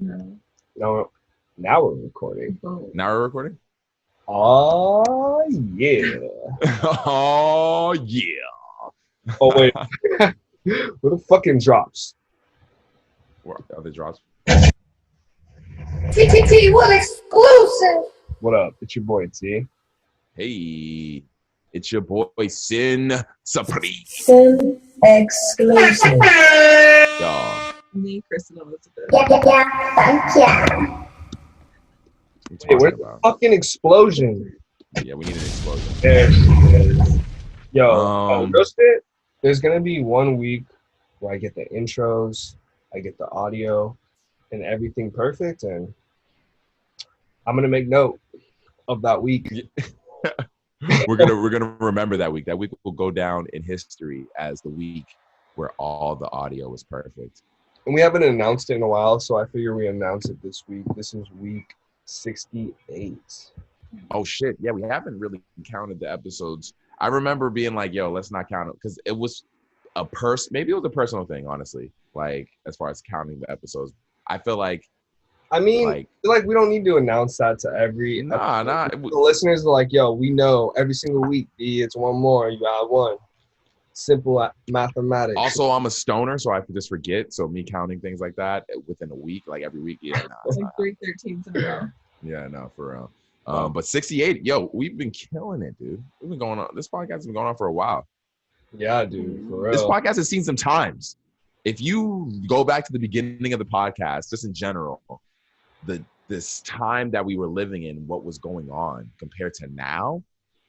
No. No, now we're recording. Oh. Now we're recording? Oh, yeah. Oh, yeah. Oh, wait. What the fucking drops? Where are the drops? TTT, what exclusive? What up? It's your boy, T. Hey, it's your boy, Sin Supreme. Sewn exclusive. Y'all. Me, Kristen, Elizabeth. Yeah, thank you. What Wait, you where's talking the about? fucking explosion? Yeah, we need an explosion. There she is. Yo, Um, real shit, there's going to be 1 week where I get the intros, I get the audio, and everything perfect, and I'm going to make note of that week. we're gonna remember that week. That week will go down in history as the week where all the audio was perfect. And we haven't announced it in a while, so I figure we announce it this week. This is week 68. Oh shit! Yeah, we haven't really counted the episodes. I remember being like, "Yo, let's not count it," because it was maybe it was a personal thing, honestly. Like as far as counting the episodes, I feel like I mean, we don't need to announce that to every episode. The listeners are like, yo, we know every single week, B, it's one more. You got one. Simple mathematics. Also, I'm a stoner, so I just forget. So me counting things like that within a week, like every week, yeah, nah, It's like 3 13s in a row. Yeah, no, for real. But 68, yo, we've been killing it, dude. We've been going on. This podcast has been going on for a while. Yeah, dude, for real. This podcast has seen some times. If you go back to the beginning of the podcast, just in general, this time that we were living in, what was going on compared to now,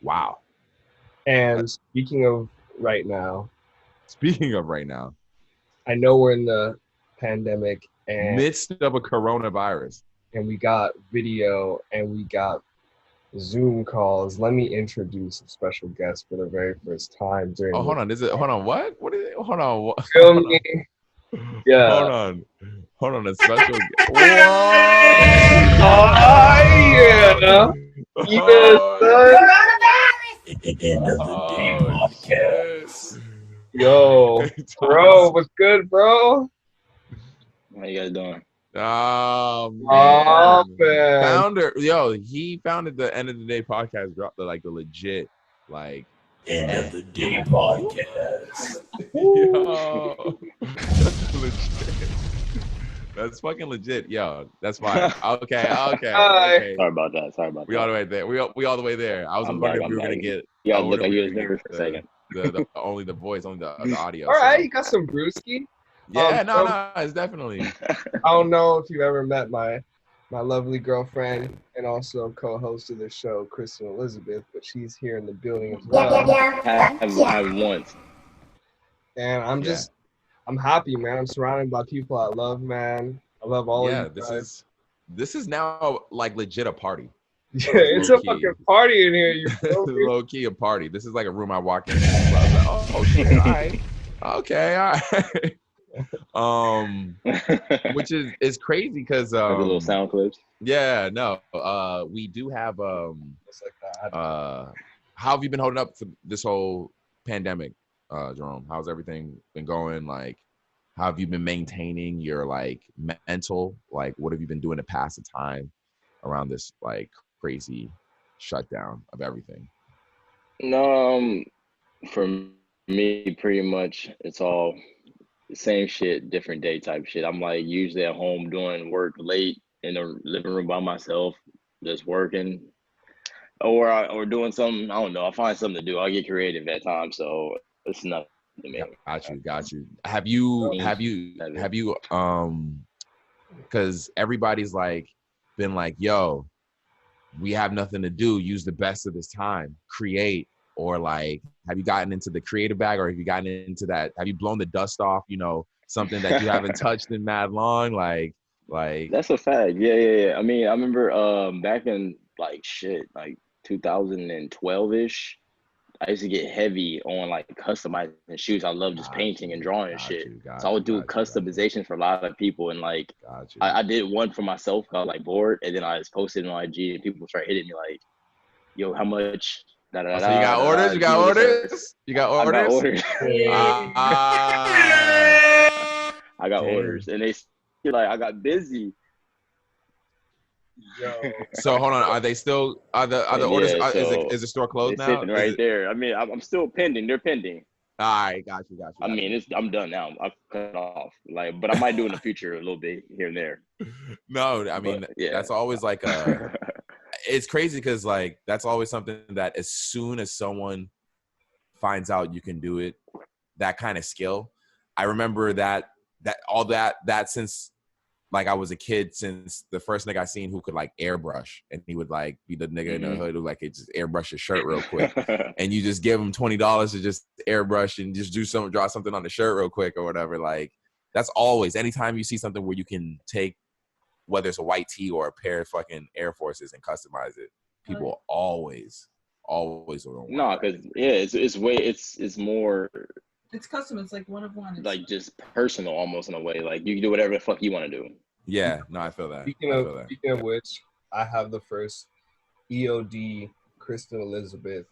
wow. And speaking of right now, I know we're in the pandemic and midst of a coronavirus, and we got video and we got Zoom calls. Let me introduce a special guest for the very first time during. Oh, hold on. Hold on. What? What is it? Hold on. What? Feel me? Yeah. Hold on. A special. Whoa! Oh yeah. Yes. Yo, bro, what's good, bro? How you guys doing? Oh man. Founder, he founded the End of the Day podcast. Dropped the legit End of the Day podcast. Yo, legit. That's fucking legit, yo. That's fine. Okay. Hi. Sorry about that. We all the way there. We all the way there. I was wondering if we were gonna get. Yeah, look like you was nervous for a second. Only the voice, only the audio. All right, you got some brewski. Yeah, no, it's definitely. I don't know if you've ever met my lovely girlfriend and also co-host of the show, Kristen Elizabeth, but she's here in the building as well. I once. And I'm happy, man. I'm surrounded by people I love, man. I love all of you guys. This is now legit a party. Yeah, it's a fucking party in here. You low key a party. This is like a room I walk in. I was like, oh shit, all right. Okay, all right. Which is crazy because like the little sound clips. Yeah, no. We do have how have you been holding up for this whole pandemic, Jerome? How's everything been going? Like, how have you been maintaining your mental? Like, what have you been doing to pass the time around this crazy shutdown of everything? No, for me, pretty much it's all the same shit, different day type shit. I'm usually at home doing work late in the living room by myself, just working, or doing something. I don't know. I find something to do. I get creative at times, so it's nothing to me. Got you. Have you? Because everybody's been yo, we have nothing to do. Use the best of this time. Create. Or have you gotten into the creative bag, or have you gotten into that? Have you blown the dust off? Something that you haven't touched in mad long. Like that's a fact. Yeah. I mean, I remember back in 2012-ish. I used to get heavy on customizing shoes. I love just painting and drawing and shit. So I would do customization for a lot of people, and I did one for myself. I was bored, and then I just posted it on IG, and people started hitting me "Yo, how much?" So you got orders? You got orders? You got orders? I got orders. I got orders, and they I got busy. Yo. So hold on, are they still? Are the orders? Yeah, Is the store closed they're now? sitting right there. I mean, I'm still pending. They're pending. All right, got you. I mean, I'm done now. I've cut off. Like, but I might do in the future a little bit here and there. No, I mean, But, yeah. that's always like a. It's crazy because like that's always something that as soon as someone finds out you can do it, that kind of skill. I remember that since like I was a kid, since the first nigga I seen who could like airbrush, and he would like be the nigga in the hood who like could just airbrush his shirt real quick, and you just give him $20 to just airbrush and just draw something on the shirt real quick or whatever. Like that's always, anytime you see something where you can take, whether it's a white tee or a pair of fucking Air Forces and customize it, people always order one. No, because it's more. It's custom. It's like one of one. It's Like just personal, almost in a way. Like you can do whatever the fuck you want to do. Yeah, no, I feel that. Speaking of which, I have the first EOD Kristen Elizabeth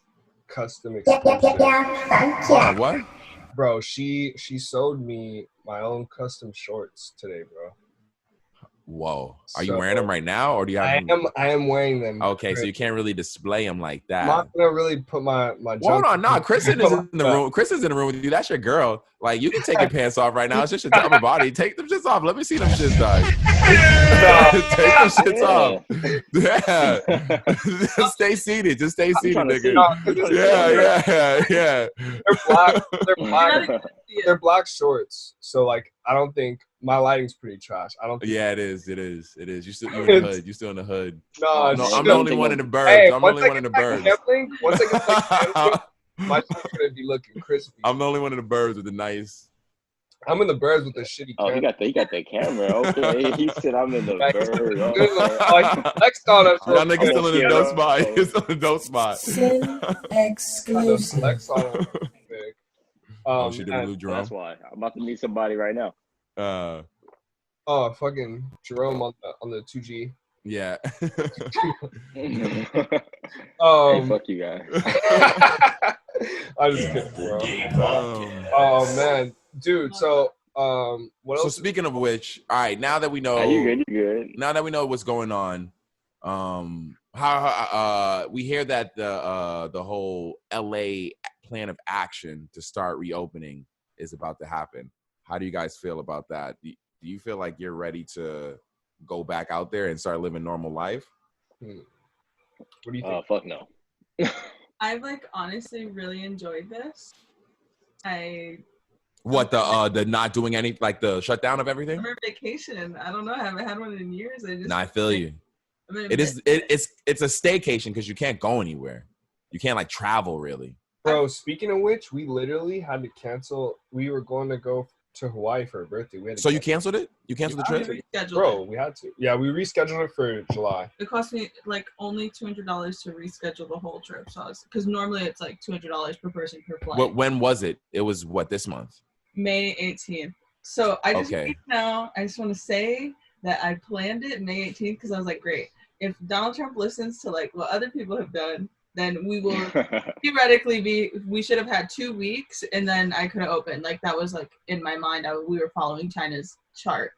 custom exclusive. What? Bro, she sewed me my own custom shorts today, bro. Whoa. Are you wearing them right now, or do you have I am wearing them. Okay, so you can't really display them like that. I'm not gonna really put my Hold on, no. Kristen is in the room. Kristen's in the room with you. That's your girl. Like, you can take your pants off right now. It's just your upper body. Take them shits off. Let me see them shits, dog. Take them shits off. Yeah. Just stay seated. Just stay seated, nigga. Yeah. They're black. They're black shorts. So like, I don't think my lighting's pretty trash. I don't think Yeah, it is. You still in the hood. You still in the hood. No, I'm the only one in the birds. Hey, I'm the only one in the birds. Once I get that my shit's gonna be looking crispy. I'm the only one in the birds with the nice. I'm in the birds with the shitty Oh, camera. he got the camera. Okay, he said I'm in the bird. Next on us. Y'all niggas still in the dope spot. He's still in the dope spot. Exclusive. Oh, she did lose Jerome. That's why I'm about to meet somebody right now. Oh, fucking Jerome on the 2G. Yeah. Hey, fuck you guys. I just kidding, bro. Oh man, dude. So what else? So speaking of which, all right. Now that we know, You good. Now that we know what's going on, how we hear that the whole LA plan of action to start reopening is about to happen. How do you guys feel about that? Do you feel like you're ready to go back out there and start living normal life? What do you think? Fuck no. I've like honestly really enjoyed this. What the not doing any, like the shutdown of everything? Summer vacation. I don't know. I haven't had one in years. I feel you. It's a staycation because you can't go anywhere. You can't like travel really. Bro, speaking of which, we literally had to cancel. We were going to go to Hawaii for her birthday. So you canceled it? You canceled the trip? Bro, we had to. Yeah, we rescheduled it for July. It cost me like only $200 to reschedule the whole trip. So because normally it's like $200 per person per flight. When was it? It was what, this month? May 18th. So I just I just want to say that I planned it May 18th because I was like, great. If Donald Trump listens to like what other people have done, then we will theoretically we should have had 2 weeks and then I could have opened. Like that was like in my mind, we were following China's chart.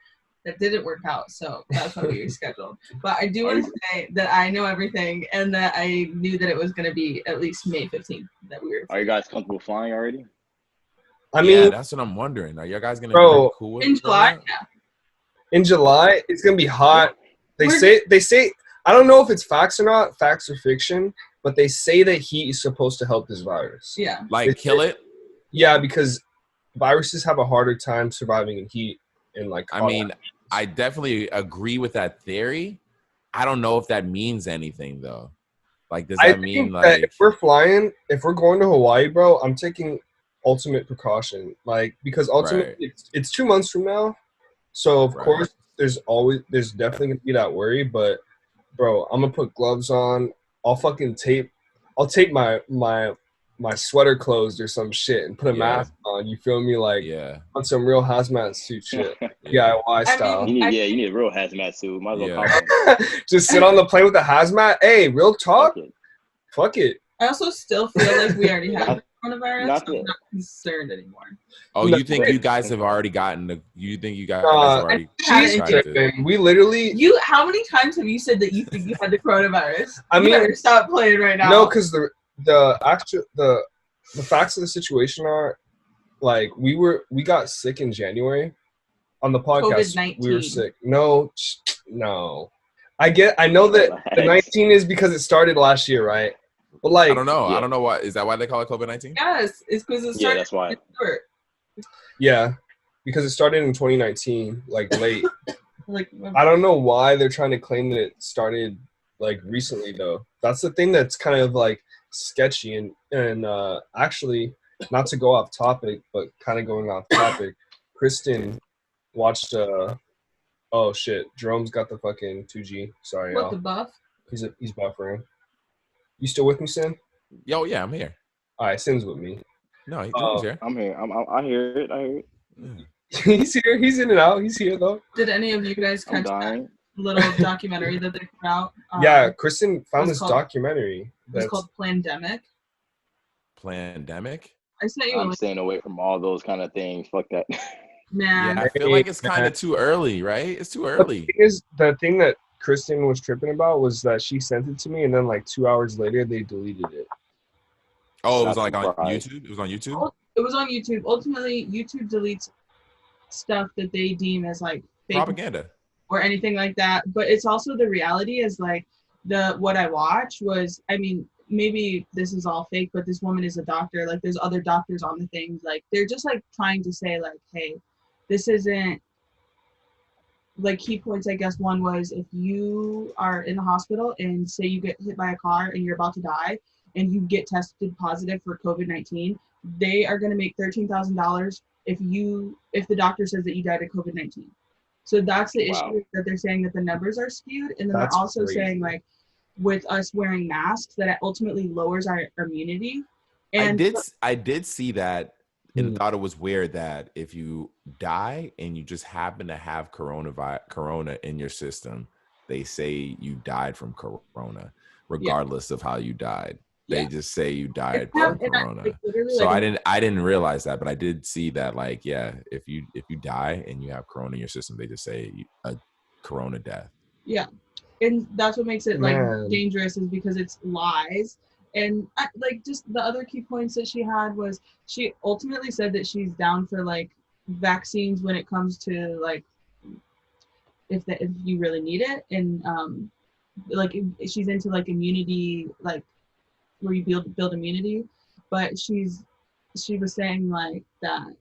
That didn't work out, so that's why we rescheduled. But I do want to say that I know everything and that I knew that it was going to be at least May 15th that we were. Are you guys comfortable flying already? I mean, that's what I'm wondering. Are you guys going to be cool with in July? Yeah. In July, it's going to be hot. They say, I don't know if it's facts or not, facts or fiction, but they say that heat is supposed to help this virus. Yeah. Like kill it? Yeah, because viruses have a harder time surviving in heat. I mean, I definitely agree with that theory. I don't know if that means anything though. Like, does that mean like if we're going to Hawaii, bro, I'm taking ultimate precaution. Like, because ultimately it's 2 months from now. So of course there's definitely gonna be that worry, but bro, I'm gonna put gloves on. I'll tape my sweater closed or some shit and put a mask on. You feel me? Like on some real hazmat suit shit, DIY style. You need a real hazmat suit. Might as well pop just sit on the plane with the hazmat. Hey, real talk. Fuck it. I also still feel like we already have it. coronavirus, I'm not concerned anymore. Oh, No, you think you guys have already gotten the? You think you guys have already? She's tripping. We literally. How many times have you said that you think you had the coronavirus? I mean, you better stop playing right now. No, because the facts of the situation are, like, we got sick in January. On the podcast, COVID-19. we were sick. No. I know that the 19 is because it started last year, right? But like, I don't know. Yeah. I don't know why. Is that why they call it COVID-19? Yes, it's because it started. Yeah, that's why. Yeah, because it started in 2019, like late. Like, I don't know why they're trying to claim that it started like recently though. That's the thing that's kind of like sketchy and actually, not to go off topic, but kind of going off topic. Kristen watched oh shit, Jerome's got the fucking 2G. Sorry, what y'all. the buff? He's buffering. You still with me, Sin? Yo, yeah, I'm here. All right, Sin's with me. No, he's here. I'm here. I hear it. I hear it. Yeah. He's here. He's in and out. He's here though. Did any of you guys catch that little documentary that they put out? Yeah, Kristen found this called, documentary. It's called Plandemic. Plandemic? I sent you. I'm staying away from all those kind of things. Fuck that. Man. Yeah, I feel like it's kind of too early, right? It's too early. The thing that Kristen was tripping about was that she sent it to me, and then like 2 hours later they deleted it. Oh, it was like on YouTube? It was on YouTube? It was on YouTube. Ultimately, YouTube deletes stuff that they deem as like fake propaganda or anything like that. But it's also the reality is like what I watched was, I mean, maybe this is all fake, but this woman is a doctor. Like there's other doctors on the things. Like they're just like trying to say like, hey, this isn't like key points. I guess one was if you are in the hospital and say you get hit by a car and you're about to die and you get tested positive for COVID-19, they are going to make $13,000 if the doctor says that you died of COVID-19. So that's the issue, that they're saying that the numbers are skewed, and then they're also saying like with us wearing masks that it ultimately lowers our immunity. And I did see that and thought it was weird that if you die and you just happen to have corona in your system, they say you died from corona, regardless of how you died. They just say you died from corona. So I didn't realize that, but I did see that, like, yeah, if you die and you have corona in your system, they just say a corona death. Yeah. And that's what makes it like dangerous, is because it's lies. And like just the other key points that she had was she ultimately said that she's down for like vaccines when it comes to like if you really need it, and like she's into like immunity, like where you build immunity. But she was saying like that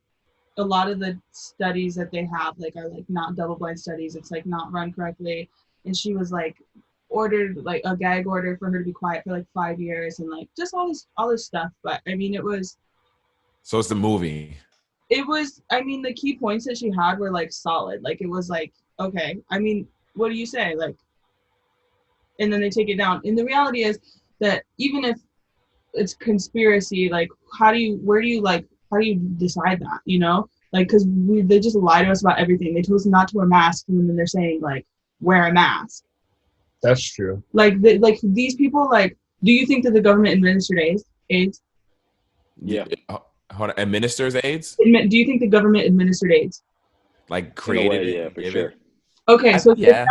a lot of the studies that they have like are like not double-blind studies. It's like not run correctly. And she was like ordered like a gag order for her to be quiet for like 5 years, and like just all this stuff. But I mean, so it's the movie. It was, I mean, the key points that she had were like solid. Like it was like, okay, I mean, what do you say? Like, and then they take it down. And the reality is that even if it's conspiracy, like how do you decide that, you know? Like, because they just lie to us about everything. They told us not to wear masks, and then they're saying like wear a mask. That's true. Like these people, like, do you think that the government administered AIDS? Yeah. Administers AIDS? Do you think the government administered AIDS? Like created it? Yeah, for sure. Okay, so yeah.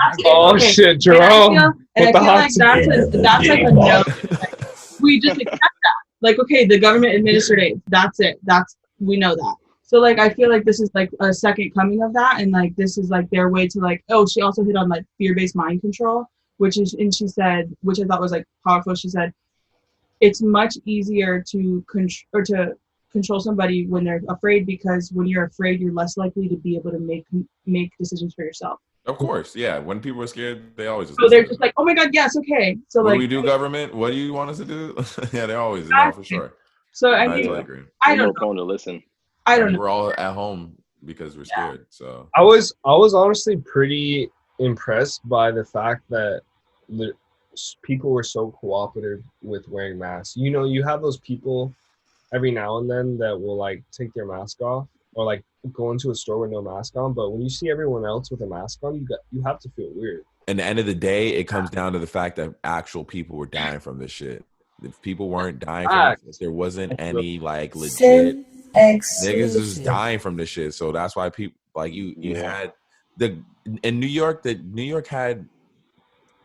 Shit, Jerome. I feel like that's like a no. Like, we just accept that. Like, okay, the government administered AIDS. That's it. We know that. So like, I feel like this is like a second coming of that, and like this is like their way to like. Oh, she also hit on like fear-based mind control, and she said, which I thought was like powerful. She said, it's much easier to control somebody when they're afraid, because when you're afraid, you're less likely to be able to make decisions for yourself. Of course, yeah. When people are scared, they always just. So they're just like, oh my god, yes, okay. So what like, do we do, government? What do you want us to do? Yeah, they always know for sure. So I mean, totally agree. I don't know. To listen. I don't know. We're all at home because we're scared. So I was honestly pretty impressed by the fact that the people were so cooperative with wearing masks. You know, you have those people every now and then that will like take their mask off, or like go into a store with no mask on. But when you see everyone else with a mask on, you have to feel weird. at the end of the day, it comes down to the fact that actual people were dying from this shit. If people weren't dying from it, if there wasn't any like legit niggas was dying from this shit. So that's why people like you had in New York had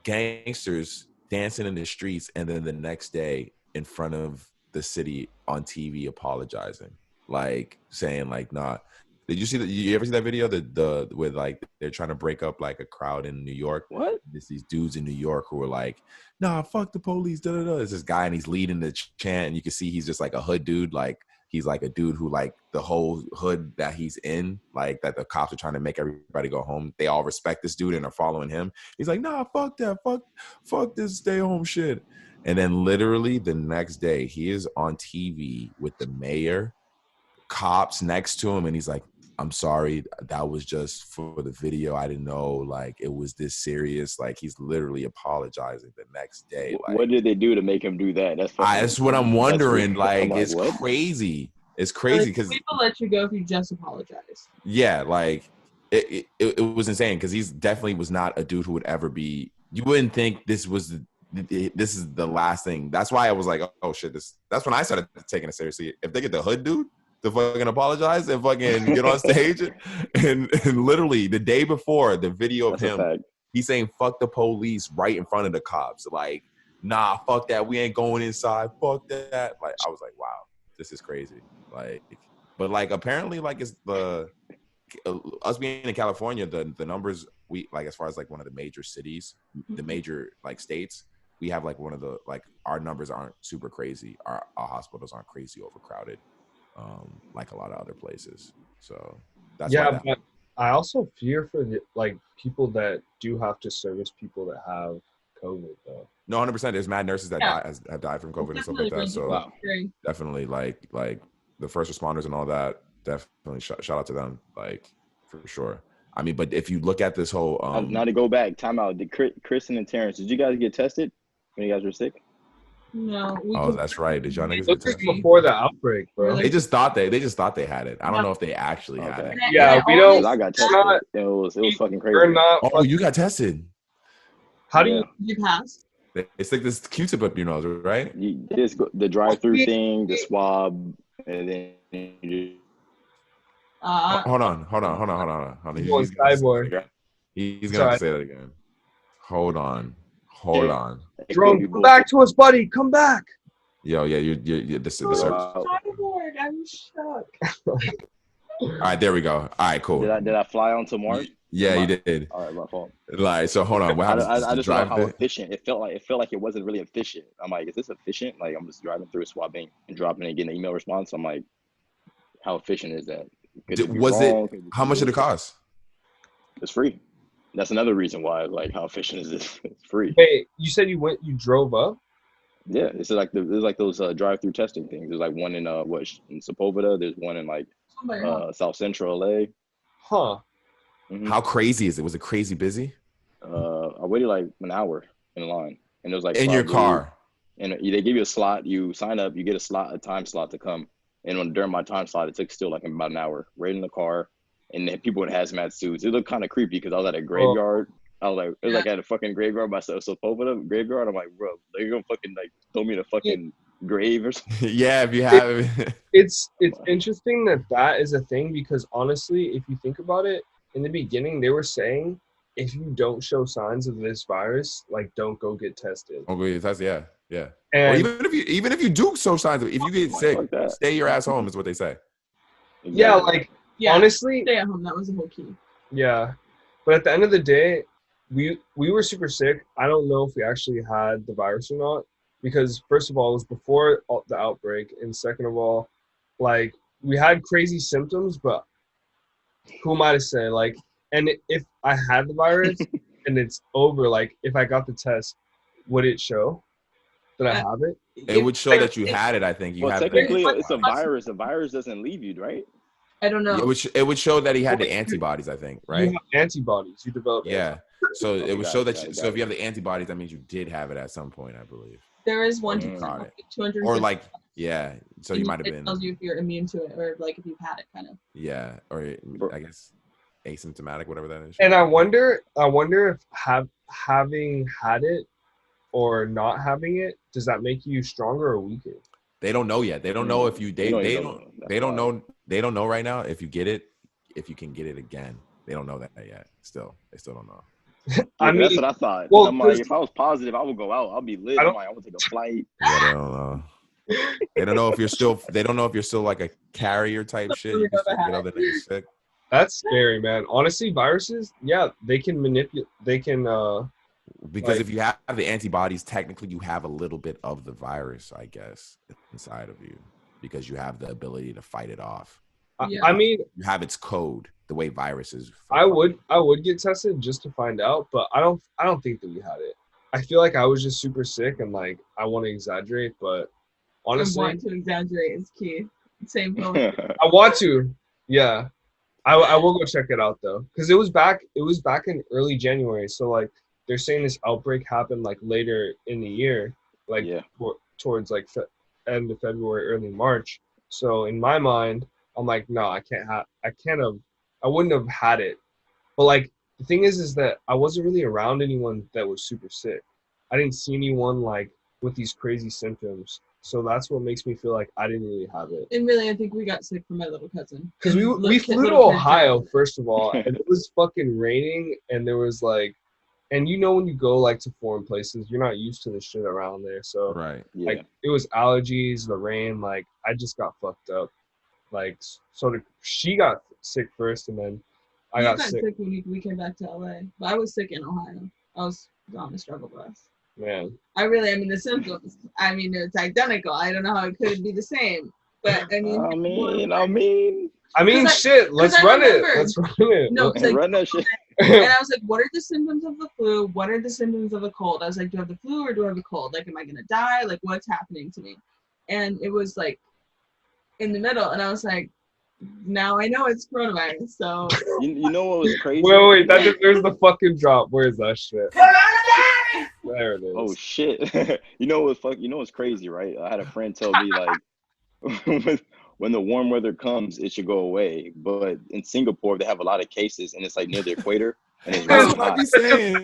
gangsters dancing in the streets, and then the next day in front of the city on TV apologizing, like saying like, nah. Did you see that? You ever see that video? The with like they're trying to break up like a crowd in New York. What? There's these dudes in New York who are like, nah, fuck the police. Da da da. There's this guy and he's leading the chant, and you can see he's just like a hood dude. Like he's like a dude who like the whole hood that he's in, like that the cops are trying to make everybody go home. They all respect this dude and are following him. He's like, nah, fuck that, fuck this stay home shit. And then literally the next day, he is on TV with the mayor, cops next to him, and he's like, I'm sorry, that was just for the video. I didn't know like it was this serious. Like he's literally apologizing the next day. Like, what did they do to make him do that? That's what I'm wondering. Like it's what? Crazy. It's crazy because people let you go if you just apologize. Yeah, like it was insane because he's definitely was not a dude who would ever be. You wouldn't think this is the last thing. That's why I was like, oh shit. That's when I started taking it seriously. If they get the hood dude to fucking apologize and fucking get on stage and literally the day before the video of him, he's saying fuck the police right in front of the cops. Like, nah, fuck that. We ain't going inside. Fuck that. Like, I was like, wow, this is crazy. Like, but like apparently like it's us being in California, the numbers we like as far as like one of the major cities, the major like states, we have like one of the like our numbers aren't super crazy. Our hospitals aren't crazy overcrowded. Like a lot of other places. So that's why but I also fear for the like people that do have to service people that have COVID though. No, 100%. There's mad nurses that have died from COVID and stuff like that. So definitely like the first responders and all that, definitely shout out to them, like for sure. I mean, but if you look at this whole now to go back, time out. Did Kristen and Terrence, did you guys get tested when you guys were sick? No. That's right. Did y'all niggas get tested before the outbreak, bro? They just thought they had it. I don't know if they actually had it. Yeah, we don't. I got tested. It was fucking crazy. We're not. Oh, you got tested. How do you pass? They stick this Q-tip up your nose, right? You just go, the drive-through thing, the swab, and then you hold on. He's gonna say that again. Hold on. Jerome, come back to us, buddy. Come back. Yo, yeah, you're this is the service. I'm shocked. All right, there we go. All right, cool. Did I fly onto Mars? Yeah, you did. All right, my fault. Like, so hold on. What happens? I just know how efficient it felt like it wasn't really efficient. I'm like, is this efficient? Like, I'm just driving through, swabbing and dropping and getting an email response. I'm like, how efficient is that? How much did it cost? It's free. That's another reason why, like, how efficient is this? It's free. Wait, you said you drove up? Yeah, it's like there's like those drive-through testing things. There's like one in in Sepulveda. There's one in like South Central LA. Huh. Mm-hmm. How crazy is it? Was it crazy busy? I waited like an hour in line, and it was like in your car. And they give you a slot. You sign up. You get a time slot to come. And during my time slot, it took still like about an hour. Right in the car, and then people in hazmat suits. It looked kind of creepy because I was at a graveyard. I was like, it was like at a fucking graveyard myself. So Sepulveda graveyard. I'm like, bro, they're gonna fucking like throw me in a fucking grave or something. Yeah, if you have it's interesting that is a thing because honestly, if you think about it, in the beginning they were saying if you don't show signs of this virus, like don't go get tested. Don't go get tested. Yeah. And or even if you do show signs of it, if you get sick, stay your ass home is what they say. Exactly. Honestly, stay at home. That was the whole key. Yeah, but at the end of the day, we were super sick. I don't know if we actually had the virus or not because first of all, it was before the outbreak, and second of all, like we had crazy symptoms, but who am I to say? Like, and if I had the virus and it's over, like if I got the test, would it show that I have it? It would show that you had it. I think you have. Technically, it's a virus. The virus doesn't leave you, right? I don't know. It would show that he had the antibodies. I think, right? You have antibodies. You develop. Yeah. So it would show that. So if you have the antibodies, that means you did have it at some point, I believe. There is one 200. Or like, yeah. So you might have been. It tells you if you're immune to it or like if you've had it, kind of. Yeah, or I guess asymptomatic, whatever that is. And I wonder if having had it or not having it, does that make you stronger or weaker? They don't know yet. They don't know if you they don't know right now if you get it, if you can get it again. They don't know that yet. They still don't know. I mean, that's what I thought. Well, I'm like, if I was positive, I would go out. I'll be lit. I'm like, I would take a flight. Yeah, they don't know. They don't know if you're still. They don't know if you're still like a carrier type shit. You can still get other niggas sick. That's scary, man. Honestly, viruses, yeah, they can manipulate. They can. Because if you have the antibodies, technically you have a little bit of the virus, I guess, inside of you, because you have the ability to fight it off. I mean, you have its code, the way viruses. I would get tested just to find out, but I don't think that we had it. I feel like I was just super sick and like I want to exaggerate, but honestly, I want to exaggerate is key. Same thing. I want to, yeah. I will go check it out though, because it was back in early January, so like. They're saying this outbreak happened like later in the year, like towards like end of February, early March. So in my mind, I'm like, no, I wouldn't have had it. But like the thing is that I wasn't really around anyone that was super sick. I didn't see anyone like with these crazy symptoms. So that's what makes me feel like I didn't really have it. And really, I think we got sick from my little cousin. Because we flew to Ohio, first of all, and it was fucking raining, and there was like. And you know when you go like to foreign places, you're not used to the shit around there. So like it was allergies, the rain, like I just got fucked up. Like she got sick first and then I got sick when we came back to LA. But I was sick in Ohio. I was on the struggle bus. Man. I mean the symptoms. I mean it's identical. I don't know how it could be the same. But I mean shit, let's run it. Let's run it. No, like, run that shit. And I was like, what are the symptoms of the flu? What are the symptoms of a cold? I was like, do I have the flu or do I have a cold? Like, am I going to die? Like, what's happening to me? And it was like in the middle. And I was like, now I know it's coronavirus. So you know what was crazy? Wait, there's the fucking drop. Where's that shit? There it is. Oh shit. You know what's crazy, right? I had a friend tell me like when the warm weather comes, it should go away. But in Singapore, they have a lot of cases, and it's like near the equator, and it's really hot.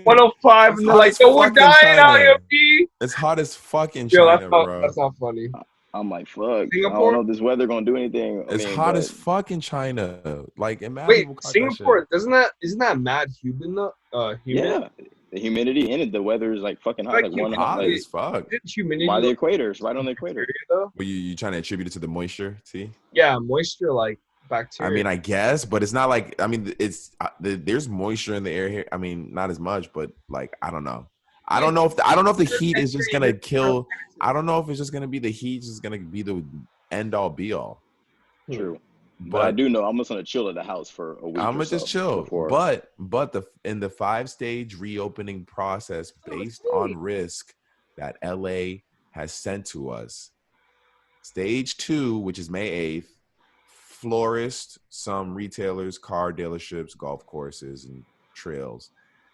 105, and they're like, "Yo, we're dying out here, B." It's hot as fucking China, bro. That's not funny. I'm like, fuck. Singapore? I don't know if this weather gonna do anything. It's hot as fucking China. Like, imagine. Wait, Singapore, isn't that mad humid though? Yeah. The humidity in it, the weather is like fucking hot. Like hot as fuck. Humidity by the equator, it's right on the equator. Well, you trying to attribute it to the moisture? See? Yeah, moisture, like bacteria. I mean, I guess, but it's not like. I mean, there's moisture in the air here. I mean, not as much, but like I don't know. I don't know if the heat is just gonna kill. I don't know if it's just gonna be the heat just gonna be the end all be all. True. But I do know I'm just gonna chill at the house for a week. I'm gonna just chill. But in the 5-stage reopening process based on risk that LA has sent to us, stage 2, which is May 8th, florists, some retailers, car dealerships, golf courses, and trails.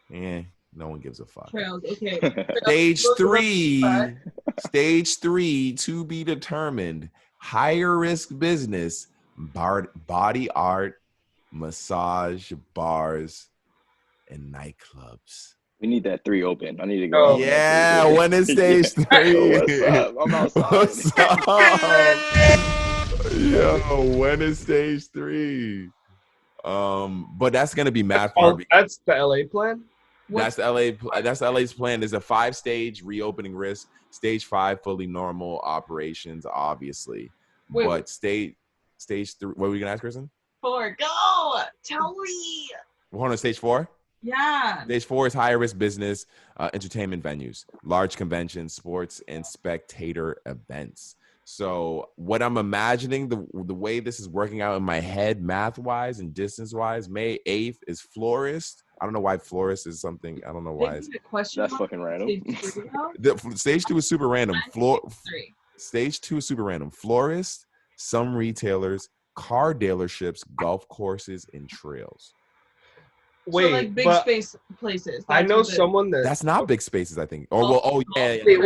No one gives a fuck. Trails, okay. Stage 3 to be determined. Higher risk business. Body art, massage, bars, and nightclubs. We need that 3 open. I need to go. Yeah, when is stage 3? What's up? I'm outside. What's up? Yo, when is stage 3? But that's gonna be math. That's the LA plan. That's LA's plan. There's a 5-stage reopening risk. Stage 5, fully normal operations, obviously. But stage 3. What were you gonna ask, Kristen? 4. Go. Tell me. Hold on. Stage 4. Yeah. Stage 4 is higher risk business, entertainment venues, large conventions, sports, and spectator events. So what I'm imagining, the way this is working out in my head, math wise and distance wise, May 8th is florist. I don't know why florist is something. I don't know why. That's fucking random. Stage 2 is super random. Stage 2 is super random. Florist, some retailers, car dealerships, golf courses, and trails. Wait, so like big space places. I know someone that's not big spaces, I think. Yeah. Wait,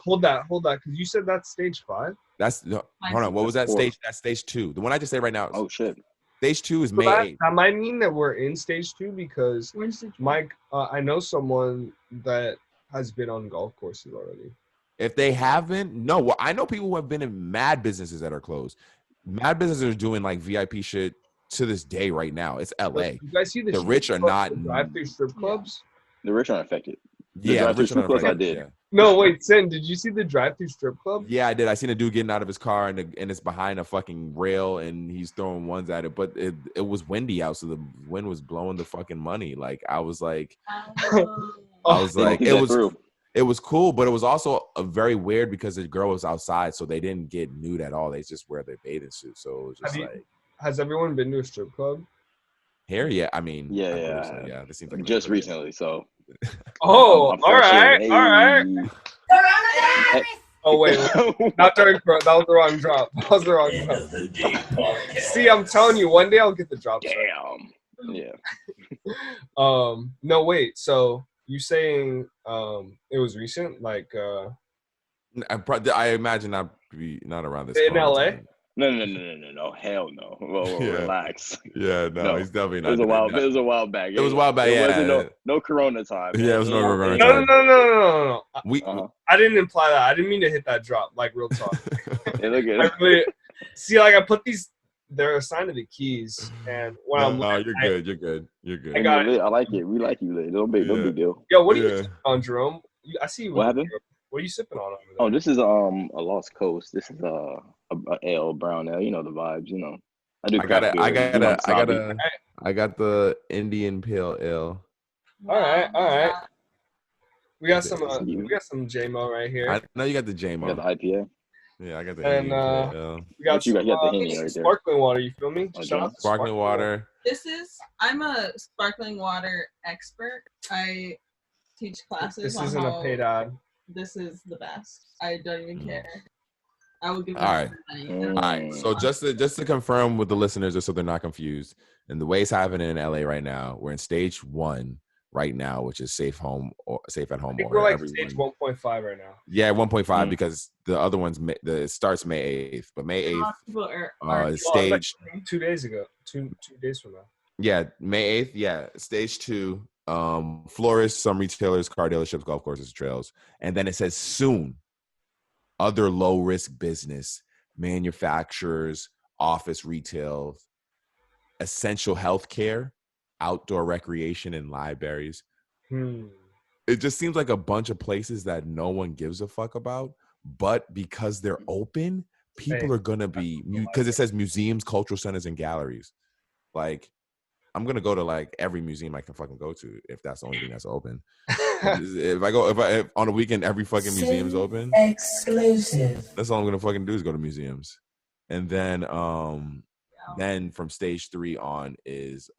hold that, because you said that's stage 5. Hold on. What was that stage? That's stage 2. The one I just said right now. Oh shit. Stage 2 is May 8th. That might mean that we're in stage 2 because Mike, I know someone that has been on golf courses already? If they haven't, no. Well, I know people who have been in mad businesses that are closed. Mad businesses are doing like VIP shit to this day right now. It's LA. You guys see The rich are not. drive-through strip clubs? The rich aren't affected. Yeah, the rich are not clubs I affected. did. Yeah. No, wait, Sin, did you see the drive-through strip club? Yeah, I did. I seen a dude getting out of his car and it's behind a fucking rail and he's throwing ones at it. But it was windy out, so the wind was blowing the fucking money. Like I was like, it was cool, but it was also a very weird because the girl was outside, so they didn't get nude at all. They just wear their bathing suit. So it was just has everyone been to a strip club? Here, yeah. I mean, yeah. So, yeah. This seems like just recently, so. Oh, all right. Oh wait, not during. That was the wrong drop. See, I'm telling you, one day I'll get the drop. Damn. Yeah. No, wait. So you saying it was recent? Like I imagine not around this. In LA? No. Hell no. Whoa, relax. Yeah, no, he's definitely not. It was a while back. It was a while back. It wasn't no Corona time. Yeah, it was no Corona time. No. I didn't imply that. I didn't mean to hit that drop. Like real talk. Hey, look at it. See, like I put these. They're assigned to the keys, and when I'm. No, you're good. I got it. I like it. We like you, Lit. No big deal. Yo, what are you sipping on, Jerome? I see you. What happened? What are you sipping on over there? Oh, this is a Lost Coast. This is a ale, brown ale. You know the vibes. You know. I got the Indian Pale Ale. All right. We got some JMO right here. I know you got the JMO. You got the IPA. Yeah, I got the Indian Pale Ale. We got you got the Henny right there. Sparkling water. You feel me? Sparkling water. I'm a sparkling water expert. I teach classes. This isn't a paid ad. This is the best. I don't even care. I will give. All right. So just to confirm with the listeners, just so they're not confused, and the way it's happening in LA right now, we're in stage 1 right now, which is safe at home. I think we're like stage 1.5 right now. Yeah, 1.5 because the other one's it starts May 8th, but May 8th is stage. Like 2 days ago. 2 days from now. Yeah, May 8th. Yeah, stage 2. Florists, some retailers, car dealerships, golf courses, trails, and then it says soon. Other low risk business, manufacturers, office retail, essential healthcare, outdoor recreation, and libraries. It just seems like a bunch of places that no one gives a fuck about, but because they're open, people are gonna be because it says museums, cultural centers, and galleries. Like, I'm gonna go to like every museum I can fucking go to if that's the only thing that's open. if on a weekend every fucking museum's open, exclusive. That's all I'm gonna fucking do is go to museums. And then from stage 3 on is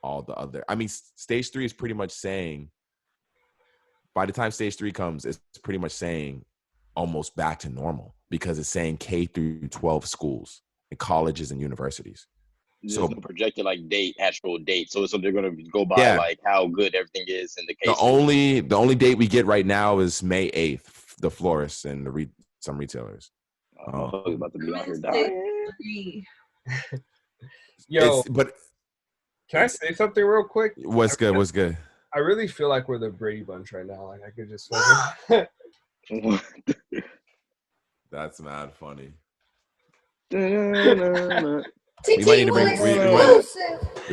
all the other. I mean, stage 3 is pretty much saying by the time stage 3 comes, it's pretty much saying almost back to normal because it's saying K through 12 schools and colleges and universities. There's no projected like actual date. So they're gonna go by like how good everything is in the case. The only date we get right now is May 8th. The florists and some retailers. About to be out here dying. Yo, can I say something real quick? What's good? I really feel like we're the Brady Bunch right now. Like I could just. That's mad funny. We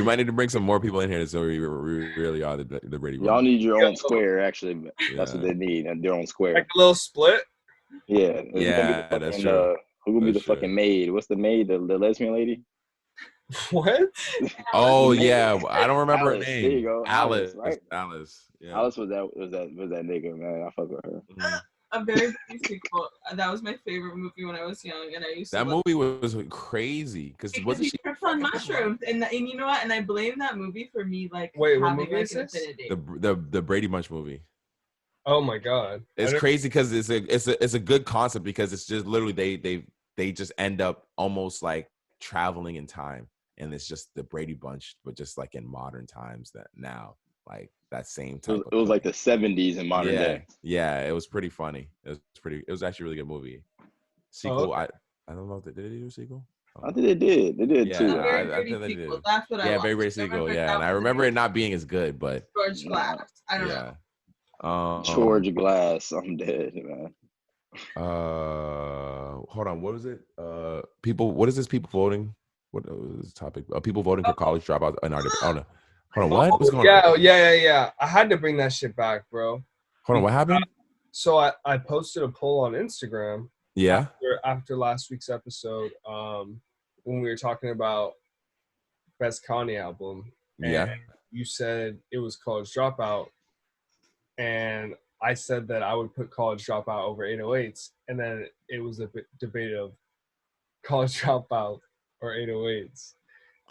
might need to bring some more people in here so we really are the Brady Bunch. Y'all need your own square, actually. That's what they need, and their own square. Like a little split? Yeah. That's true. Who gonna be the fucking maid? What's the maid? The lesbian lady? What? Oh yeah, I don't remember her name. There you go. Alice, right? Alice. Yeah. Alice was that nigga, man. I fuck with her. A very good sequel. That was my favorite movie when I was young, and I used to. That movie was crazy because wasn't she tripped on mushrooms? And you know what? And I blame that movie for me like wait, having what movie is this? The Brady Bunch movie. Oh my god, it's crazy because it's a good concept because it's just literally they just end up almost like traveling in time, and it's just the Brady Bunch, but just like in modern times that now. Like that same type. It was like the 70s in modern day. Yeah, it was pretty funny. It was actually a really good movie. Sequel, I don't know if did they do a sequel? I think they did. They did too. Very I pretty think they people. did. That's what I Yeah, watched. very pretty sequel. Yeah, and I remember it not being as good, but George Glass. I don't know. George Glass. I'm dead, man. Hold on. What was it? People. What is this? People voting. What was this topic? People voting for college dropouts in our. Oh no. Hold on. What? What's going on? Yeah. I had to bring that shit back, bro. Hold on. What happened? So I posted a poll on Instagram. Yeah. After last week's episode, when we were talking about best Kanye album. Yeah. You said it was College Dropout, and I said that I would put College Dropout over 808s, and then it was a debate of College Dropout or 808s,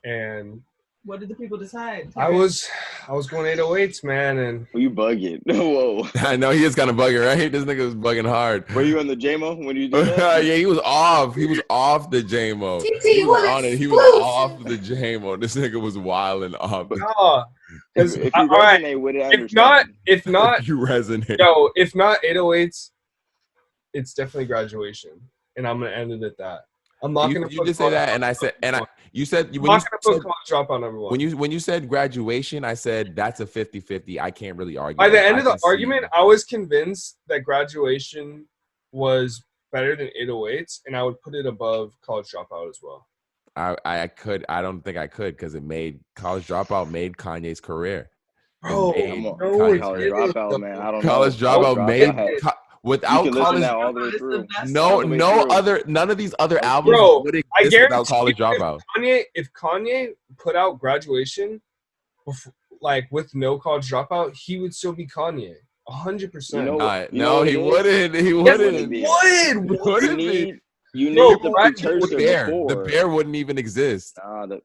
and what did the people decide? I was going 808s, man, and you bugging? Whoa! I know he is kind of bugging, right? This nigga was bugging hard. Were you on the JMO when you did that? Yeah, he was off. He was off the JMO. He was on it. He was off the JMO. This nigga was wilding off. If you resonate with it, I understand. If not, you resonate. No, if not 808s, it's definitely Graduation, and I'm gonna end it at that. I'm not gonna. You just say that, and I said, you said I'm not gonna put College Dropout number one. When you said Graduation, I said that's a 50-50. I can't really argue. By the end of the argument, I was convinced that Graduation was better than 808s, and I would put it above College Dropout as well. I could. I don't think I could because it made College Dropout made Kanye's career. Bro, College Dropout, man. I don't know. College Dropout made. Without College, none of these other albums would exist without College Dropout. If Kanye put out Graduation, like with no College Dropout, he would still be Kanye, 100%. No, he wouldn't. He wouldn't. Would. You need the precursor before. The bear wouldn't even exist.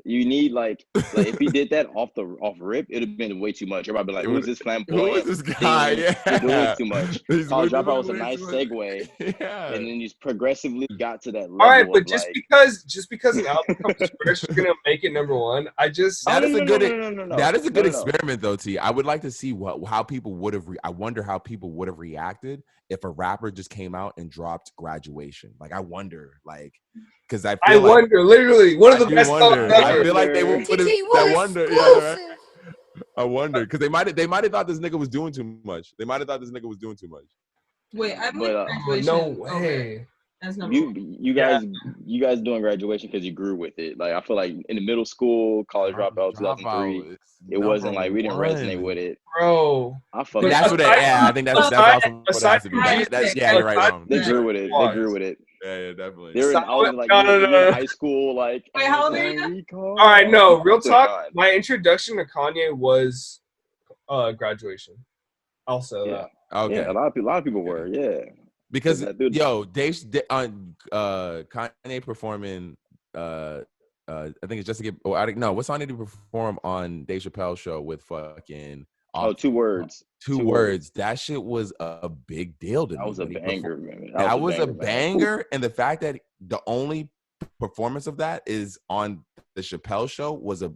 You need like if he did that off rip, it'd have been way too much. Everybody be like, "Who's this flamboyant? Who is this guy? Yeah, you're doing too much." College Dropout was a nice segue, and then you progressively got to that level. All right, but just because an album comes first, you're gonna make it number one. That is a good experiment, though. T. I would like to see how people would have. I wonder how people would have reacted if a rapper just came out and dropped Graduation. Like, I wonder. Like, because I wonder literally one of the best songs ever. I feel like they would put it. I wonder. Yeah, right? I wonder because they might have thought this nigga was doing too much. Wait, I believe Graduation. No way. You guys doing Graduation because you grew with it. Like I feel like in the middle school, College Dropout 2003, it wasn't like we didn't resonate with it, bro. I think that's what it has to be. Yeah, you're right. They grew with it. Yeah, definitely. They were in high school. Like, wait, how old are you? All right, no, real talk. My introduction to Kanye was Graduation. Also, yeah. Okay. Yeah, a lot of people were, yeah. Because Kanye performing I think it's just to get what song did he perform on Dave Chappelle's show with fucking 2 words. 2 words. That shit was a big deal to me. That was a banger, man. That was a banger. And the fact that the only performance of that is on the Chappelle show was a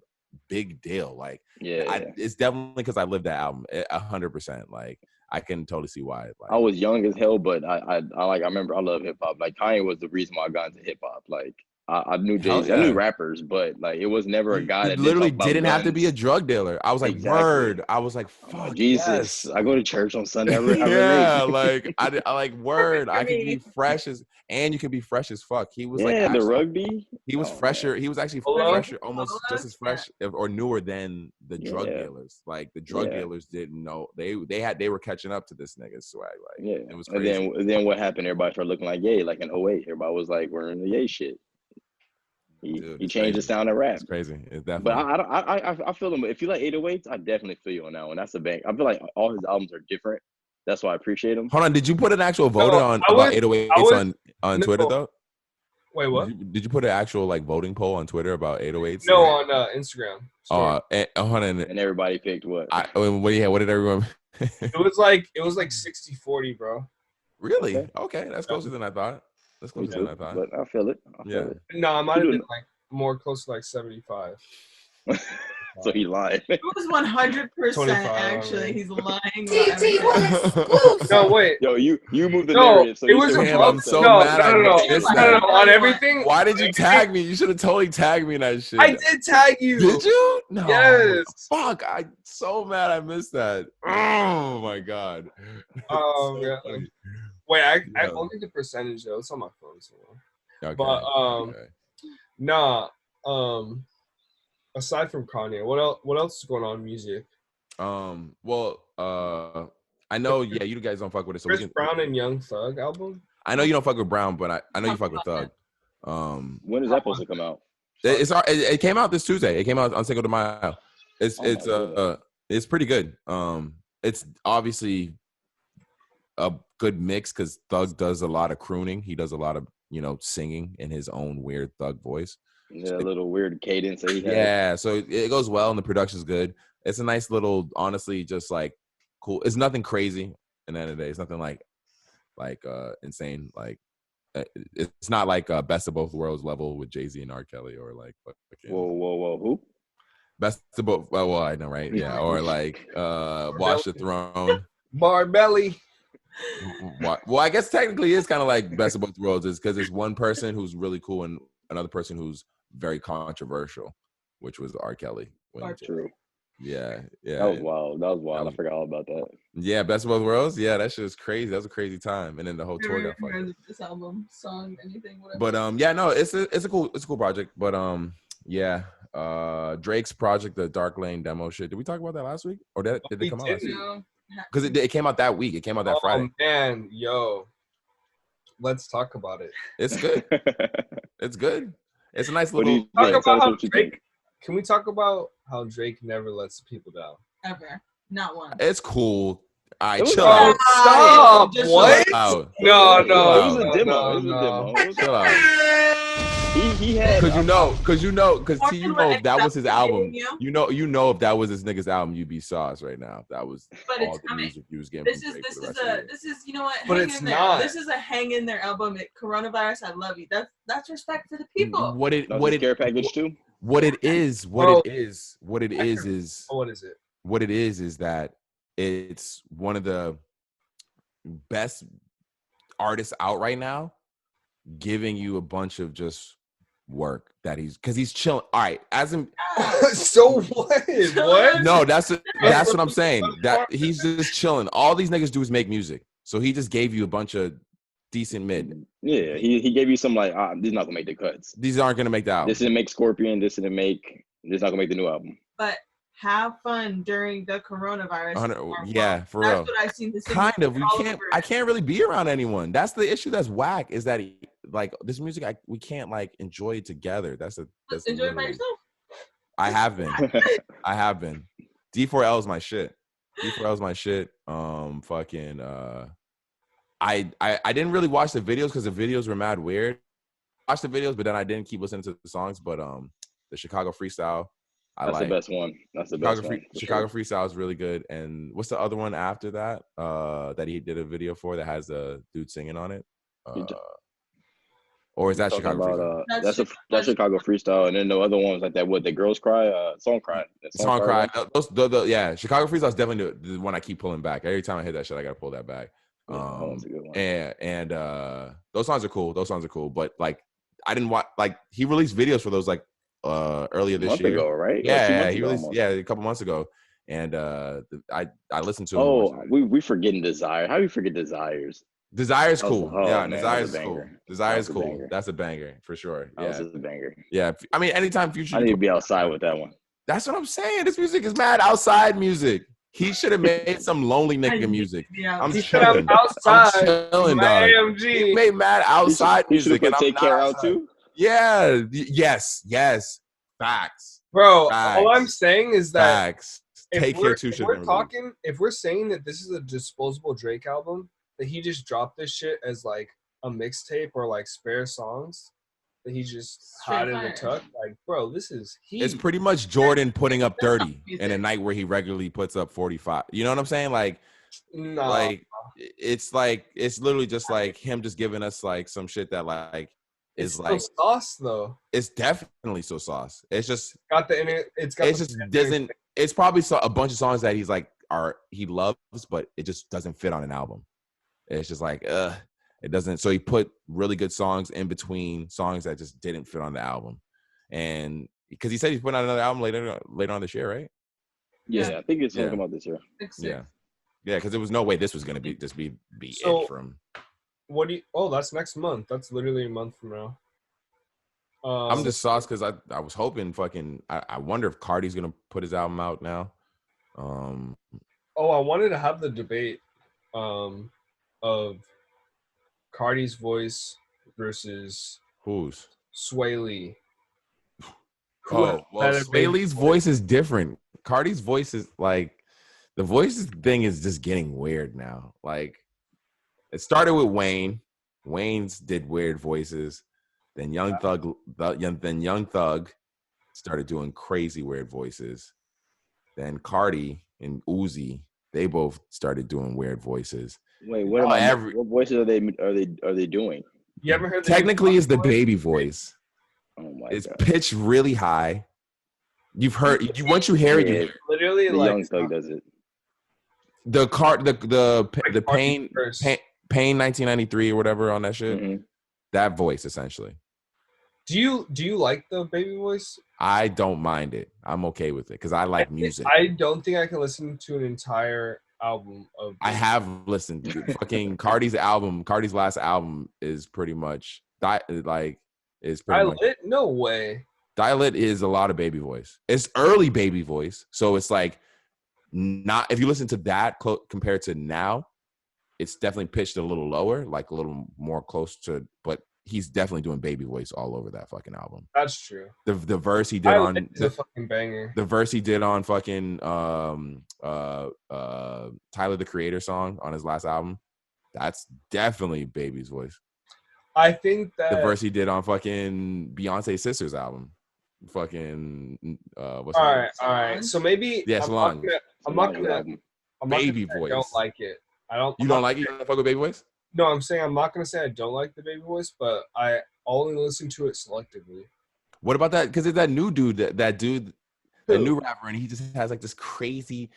big deal. Like, it's definitely because I lived that album 100%. Like, I can totally see why. Like, I was young as hell, but I remember I love hip hop. Like Kanye was the reason why I got into hip hop. Like I knew Jay-Z, I knew rappers, but like it was never a guy that literally didn't have to be a drug dealer. I was like, word. I was like, fuck Jesus. Yes. I go to church on Sunday. Yeah, like I like word. I can be fresh and you can be fresh as fuck. He was the rugby. He was fresher. Man. He was actually fresher, almost just as fresh or newer than the drug dealers. Like the drug dealers didn't know they were catching up to this nigga's swag. Like it was crazy. And then what happened? Everybody started looking like Ye. Like in 08, everybody was like wearing the Ye shit. He changed the sound of rap. It's crazy. It's definitely. But I feel him. If you like 808s, I definitely feel you on that one. That's a bang. I feel like all his albums are different. That's why I appreciate him. Hold on, did you put an actual vote on about 808s on Twitter though? Wait, what? Did you put an actual like voting poll on Twitter about 808s? No, on Instagram. Hold on. And everybody picked what? What did everyone? It was like 60-40, bro. Really? Okay, that's closer than I thought. That's closer than I thought. But I feel it. Yeah. No, I might have been like more close to like 75. So he lied. It was 100% 25, actually. He's lying. TT, what exclusive? No, wait. Yo, you moved the No, narrative. So it you was should Damn, above. I'm so No, mad I missed that. On everything. Why did you tag me? You should have totally tagged me in that shit. I did tag you. Did you? No. Yes. Fuck, I'm so mad I missed that. Oh my god. Oh, So yeah. funny. Wait, I Yeah. I'll get the percentage though. It's on my phone somewhere. Okay. But okay. nah. Aside from Kanye, what else is going on in music? Well, I know, yeah, you guys don't fuck with it. So Chris Brown and Young Thug album. I know you don't fuck with Brown, but I know you fuck with Thug. When is that supposed to come out? It came out this Tuesday. It came out on Cinco de Mayo. It's pretty good. It's obviously a good mix because Thug does a lot of crooning. He does a lot of singing in his own weird Thug voice. Yeah, a little weird cadence that he has. Yeah, so it goes well and the production's good. It's a nice little, honestly, just like cool. It's nothing crazy. In the end of the day, it's nothing like insane. Like it's not like Best of Both Worlds level with Jay-Z and R. Kelly or like Whoa, who? Best of Both. Well, I know, right? Yeah, or like Watch the Throne. Barbelly. Well, I guess technically it's kind of like Best of Both Worlds, is because it's one person who's really cool and another person who's very controversial, which was R. Kelly. True. Yeah. That was wild. I forgot all about that. Yeah, Best of Both Worlds. Yeah, that shit was crazy. That was a crazy time. And then the whole tour got fucked. This album, song, anything, whatever. But yeah, no, it's a cool project. But yeah, Drake's project, the Dark Lane demo shit. Did we talk about that last week, or did it come out last week? Because it came out that week. It came out that Friday. Oh man, yo, let's talk about it. It's good. It's good. It's a nice What little. do you think? Tell us how what you Drake. think. Can we talk about how Drake never lets people down? Ever. Not one. It's cool. All right, It was chill cool. out. Stop! Just What? Chill out. No, It was a no, demo. no, It was a no. demo. Chill out. He had. Because you know, if that was his album, you? you know, if that was this nigga's album, you'd be sauce right now. That was But all it's the coming. music you was getting. This from is Drake this for the is rest of the a year. this is you know what? But Hang it's in there. not. This is a hang in there album. Coronavirus, I love you. That's respect for the people. What it care package too. What it is that it's one of the best artists out right now, giving you a bunch of just work that he's chilling. All right, as in So what? What? no, that's what I'm saying. That he's just chilling. All these niggas do is make music. So he just gave you a bunch of decent mid. Yeah, he gave you some like these not gonna make the cuts. These aren't gonna make the album. This didn't make Scorpion. This not gonna make the new album. But have fun during the coronavirus. Yeah, for real. That's what I've seen. Kind of. I can't really be around anyone. That's the issue. That's whack. Is that like this music? we can't like enjoy it together. That's enjoy it by yourself. I have been. D4L is my shit. D4L is my shit. Fucking. I didn't really watch the videos because the videos were mad weird. Watched the videos, but then I didn't keep listening to the songs. But the Chicago Freestyle. That's the best one. That's the best one. Chicago Freestyle is really good. And what's the other one after that? That he did a video for that has a dude singing on it. Or is that Chicago Freestyle? That's Chicago Freestyle, and then the other ones like that. What the girls cry? Song cry. Song cry. Yeah, Chicago Freestyle is definitely the one I keep pulling back. Every time I hit that shit, I gotta pull that back. That's a good one. And those songs are cool. But like, I didn't watch. Like, he released videos for those like earlier this year. Ago, right? Yeah, he released a couple months ago, and I listened to him. Oh, we forgetting Desire. How do you forget Desires? Desire's cool. Man, Desire's cool. Desire's cool. Banger. That's a banger for sure. Yeah, that's a banger. Yeah, I mean, anytime Future. I need to be outside with that one. That's what I'm saying. This music is mad outside music. He should have made some lonely nigga music. Yeah. I'm chilling. Outside. I'm chilling, dog. AMG. He made mad outside music. And Take Care out too. Yeah. Yes. Facts. Bro, Facts. all I'm saying is that Facts. Take Care too. If we're saying that this is a disposable Drake album, that he just dropped this shit as like a mixtape or like spare songs that he just had in the tuck, like, bro, this is heat. It's pretty much Jordan putting up 30 in a night where he regularly puts up 45. You know what I'm saying? Like, no. Like it's literally just like him just giving us like some shit that like is it's like still sauce though. It's definitely so sauce. It's just got the it's got. It just doesn't. It's probably a bunch of songs that he's like he loves, but it just doesn't fit on an album. It's just like it doesn't. So he put really good songs in between songs that just didn't fit on the album, and because he said he's putting out another album later on this year, right? Yeah, I think it's gonna come out this year. Yeah, because there was no way this was gonna be So, it from. What do you? Oh, that's next month. That's literally a month from now. I'm just sauced because I was hoping I wonder if Cardi's gonna put his album out now. Oh, I wanted to have the debate of Cardi's voice versus whose Sway Lee. Oh, well, Sway Lee's voice is different. Cardi's voice is like the voices thing is just getting weird now. Like it started with Wayne. Wayne's did weird voices. Then Young Thug started doing crazy weird voices. Then Cardi and Uzi, they both started doing weird voices. Wait, what voices are they doing? You ever heard? Technically, is the baby voice. Oh my it's God. pitched really high. You've heard once you hear it, you literally the like Young Thug does it. The Pain 1993 or whatever on that shit. Mm-hmm. That voice essentially. Do you like the baby voice? I don't mind it. I'm okay with it because I like music. I don't think I can listen to an entire album of. I have listened to fucking Cardi's album. Cardi's last album is pretty much is pretty much. No way. Dial-It is a lot of baby voice. It's early baby voice, so it's like not. If you listen to that compared to now, it's definitely pitched a little lower, like a little more close to. But he's definitely doing baby voice all over that fucking album. That's true. The verse he did on a fucking banger. The verse he did on fucking Tyler the Creator song on his last album, that's definitely baby's voice. I think that the verse he did on fucking Beyonce's sister's album, fucking what's all right. So maybe Solange. I'm not gonna baby voice. I don't like it. You don't like it? You don't fuck with baby voice? No, I'm saying I'm not gonna say I don't like the baby voice, but I only listen to it selectively. What about that? Because it's that new dude, that dude, the new rapper, and he just has like this crazy,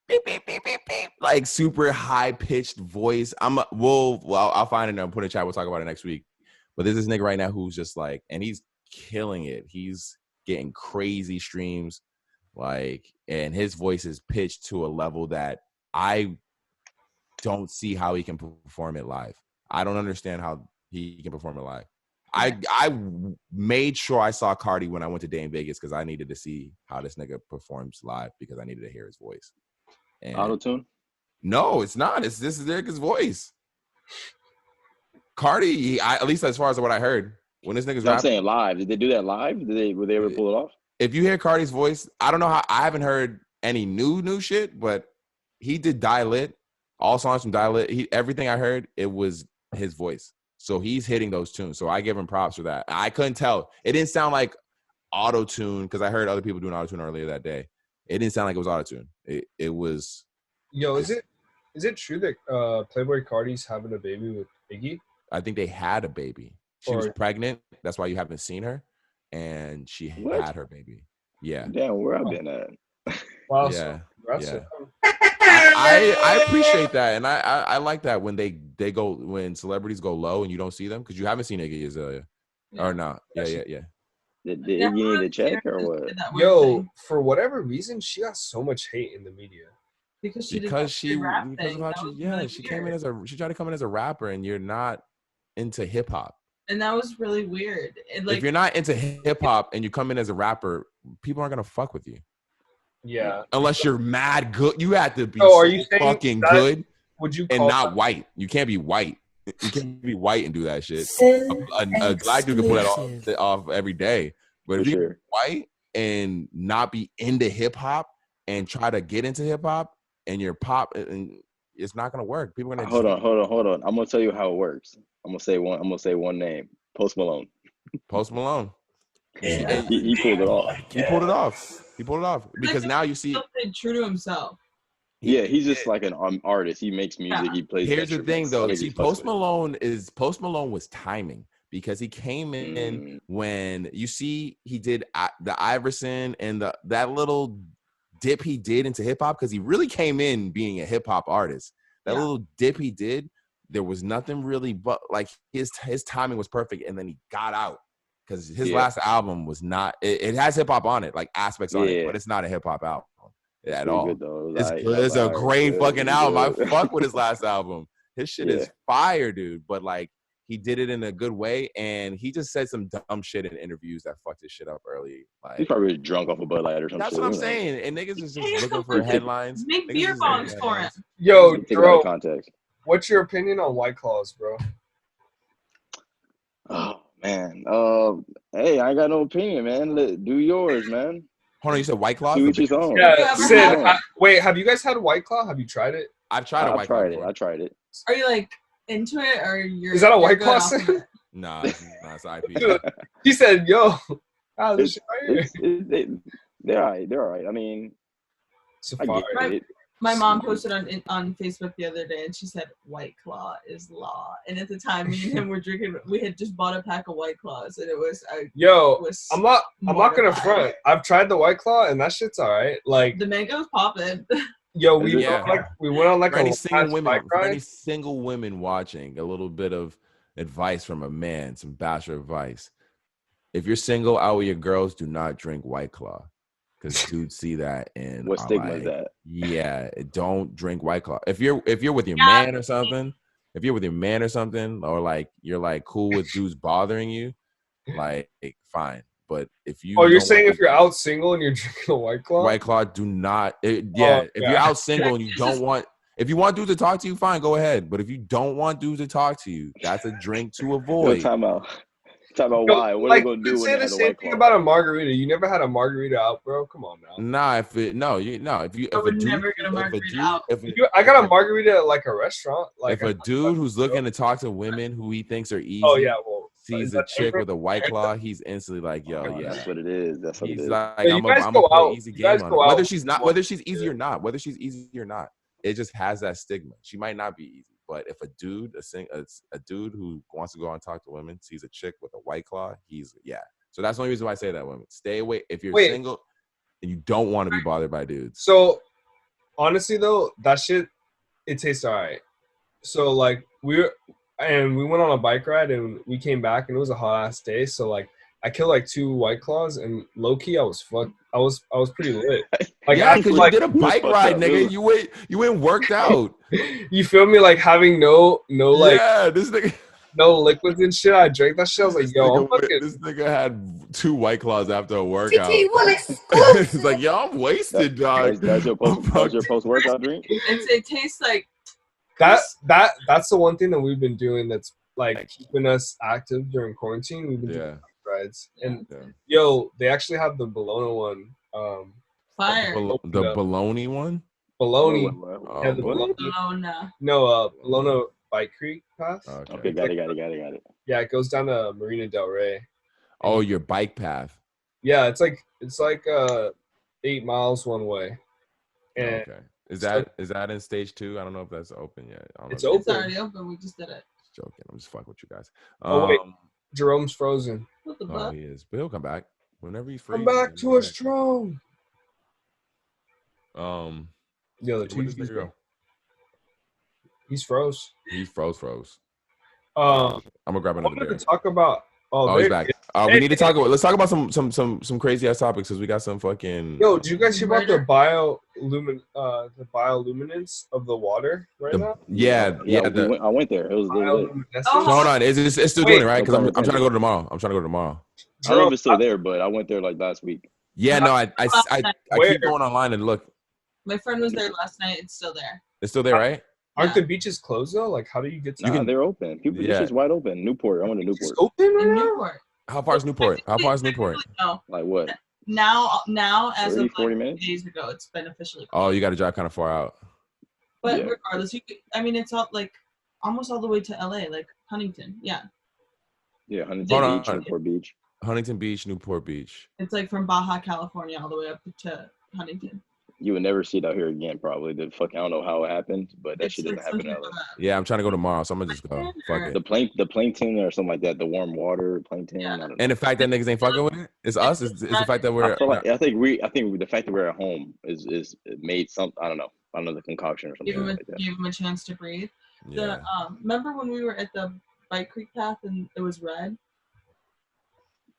beep, beep, beep, beep, beep, like super high pitched voice. I'll find it and put it in chat. We'll talk about it next week. But there's this nigga right now who's just like, and he's killing it. He's getting crazy streams, like, and his voice is pitched to a level that I don't see how he can perform it live. I don't understand how he can perform it live. I made sure I saw Cardi when I went to Day in Vegas because I needed to see how this nigga performs live because I needed to hear his voice. Auto-tune? No, it's not. This is Erica's voice. Cardi, at least as far as what I heard, when this nigga's rapping. I'm saying live. Did they do that live? Were they ever pull it off? If you hear Cardi's voice, I don't know how. I haven't heard any new shit, but he did Dial-It. All songs from Dial-It. Everything I heard, it was his voice. So he's hitting those tunes. So I give him props for that. I couldn't tell. It didn't sound like auto-tune because I heard other people doing auto-tune earlier that day. It didn't sound like it was auto-tune. It was. Yo, is it true that Playboy Cardi's having a baby with Iggy? I think they had a baby. She was pregnant. That's why you haven't seen her. And she had her baby. Yeah. Damn, where I've been at. Wow. Yeah. I appreciate that, and I like that when they go when celebrities go low and you don't see them because you haven't seen Iggy Azalea or not. Yeah. Did Iggy need a check or what? Yo, for whatever reason, she got so much hate in the media because she came in as she tried to come in as a rapper, and you're not into hip hop. And that was really weird. If you're not into hip hop and you come in as a rapper, people aren't gonna fuck with you. Yeah. Unless you're mad good. You have to be fucking good. Would you and not white. You can't be white. You can't be white and do that shit. A black dude can pull that off every day. But if you're white and not be into hip hop and try to get into hip hop and you're pop, and it's not gonna work. People are gonna hold on. I'm gonna tell you how it works. I'm gonna say one name. Post Malone. Post Malone. Yeah, he pulled it off. He pulled it off because now you see true to himself. Yeah, he's just like an artist. He makes music. He plays. Here's the thing, though. See, Post Malone was timing because he came in when you see he did the Iverson and that little dip he did into hip hop, because he really came in being a hip hop artist. That little dip he did, there was nothing really but like his timing was perfect, and then he got out because his last album was not. It has hip hop on it, like aspects on it, but it's not a hip hop album at all. Good, though. It's good. It's a great fucking album. I fuck with his last album. His shit is fire, dude. But like, he did it in a good way, and he just said some dumb shit in interviews that fucked his shit up early. Like, he's probably drunk off a Bud Light or something. That's what I'm saying. And niggas is just looking for headlines. Make beer bongs for him. Yo, bro, context. What's your opinion on White Claws, bro? Oh man, hey, I ain't got no opinion, man. Do yours, man. Hold on, you said White Claw? Yeah, Sid, wait, have you guys had White Claw? Have you tried it? I've tried a White Claw. I tried it. Are you like into it, or you're? Is that a White Claw, Sid? Nah, it's IP. He said, "Yo, this shit right here." They're all right. I mean, I get it. My mom posted on Facebook the other day, and she said White Claw is law. And at the time, me and him were drinking. We had just bought a pack of White Claws, and it was. I'm not gonna front. I've tried the White Claw, and that shit's all right. Like the mango's popping. Yo, we went on like for any single women watching, a little bit of advice from a man, some bachelor advice. If you're single out with your girls, do not drink White Claw. Because dudes see that and what stigma is that? Yeah, don't drink White Claw. If you're with your man or something, or like you're like cool with dudes bothering you, like fine. But if you you're saying if you're out single and you're drinking a White Claw, do not. If you're out single and you don't want, if you want dudes to talk to you, fine, go ahead. But if you don't want dudes to talk to you, that's a drink to avoid. Time out why? What are you gonna do when you have a White Claw? About a margarita. You never had a margarita out, bro. Come on now. Nah, if a dude, I got a margarita at like a restaurant. Like if a dude who's looking to talk to women who he thinks are easy, sees a chick with a White Claw, he's instantly like, yo, that's what it is. That's what it is. Like, I'm gonna put easy game on it. Whether she's easy or not, it just has that stigma. She might not be easy. But if a dude who wants to go out and talk to women sees a chick with a White Claw, So that's the only reason why I say that, women. Stay away. If you're single and you don't want to be bothered by dudes. So, honestly, though, that shit, it tastes all right. So, like, we went on a bike ride and we came back and it was a hot-ass day. So, like, I killed like 2 White Claws and low-key, I was pretty lit. Like, because you did a bike ride, nigga. You went worked out. You feel me? Like having no this nigga, no liquids and shit. I drank that shit. I was like, yo, this nigga had 2 White Claws after a workout. It's like, yo, I'm wasted, dog. That's your post-workout drink. It tastes like that's the one thing that we've been doing that's like keeping us active during quarantine. We've been doing rides, and they actually have the Bologna one. Fire. The bologna one. Bologna. The Bologna. No, Bologna Bike Creek Path. Okay, got it. Yeah, it goes down to Marina Del Rey. Oh, your bike path. Yeah, it's like 8 miles one way. And okay. Is that in stage 2? I don't know if that's open yet. It's open. It's already open. We just did it. Just joking. I'm just fucking with you guys. Wait. Jerome's frozen. What the fuck? He is. But he'll come back whenever he's free. Come back to us, Jerome. The TV. He's froze. He froze. I'm gonna grab another beer. To talk about. He's back. We need to talk about. Let's talk about some crazy ass topics because we got some fucking. Yo, did you guys hear about the bioluminescence of the water right now? Yeah. I went there. It was hold on. It's still doing it right? Because I'm trying to go tomorrow. I don't know if it's still there, but I went there like last week. Yeah, no, I keep going online and look. My friend was there last night. It's still there. It's still there, right? Aren't the beaches closed though? Like, how do you get to? They're open. It's just wide open. Newport. I went to Newport. It's open right now? Newport. How far is Newport? No. Like what? Now, as 30, of 40 minutes? days ago, it's been officially closed. Oh, you got to drive kind of far out. But regardless, it's all like almost all the way to LA, like Huntington. Yeah. Yeah, Huntington Beach, Newport Beach. Huntington Beach, Newport Beach. It's like from Baja, California, all the way up to Huntington. You would never see it out here again, probably. I don't know how it happened, but that shit doesn't happen in LA. Yeah, I'm trying to go tomorrow, so I'm gonna just go. Fuck it. The plankton or something like that, the warm water plankton. Yeah. I don't know. And the fact that niggas ain't fucking with it, it's us. It's the fact that we're. I think the fact that we're at home is made some. I don't know the concoction or something like that. Give them a chance to breathe. Yeah. Remember when we were at the Bike Creek path and it was red?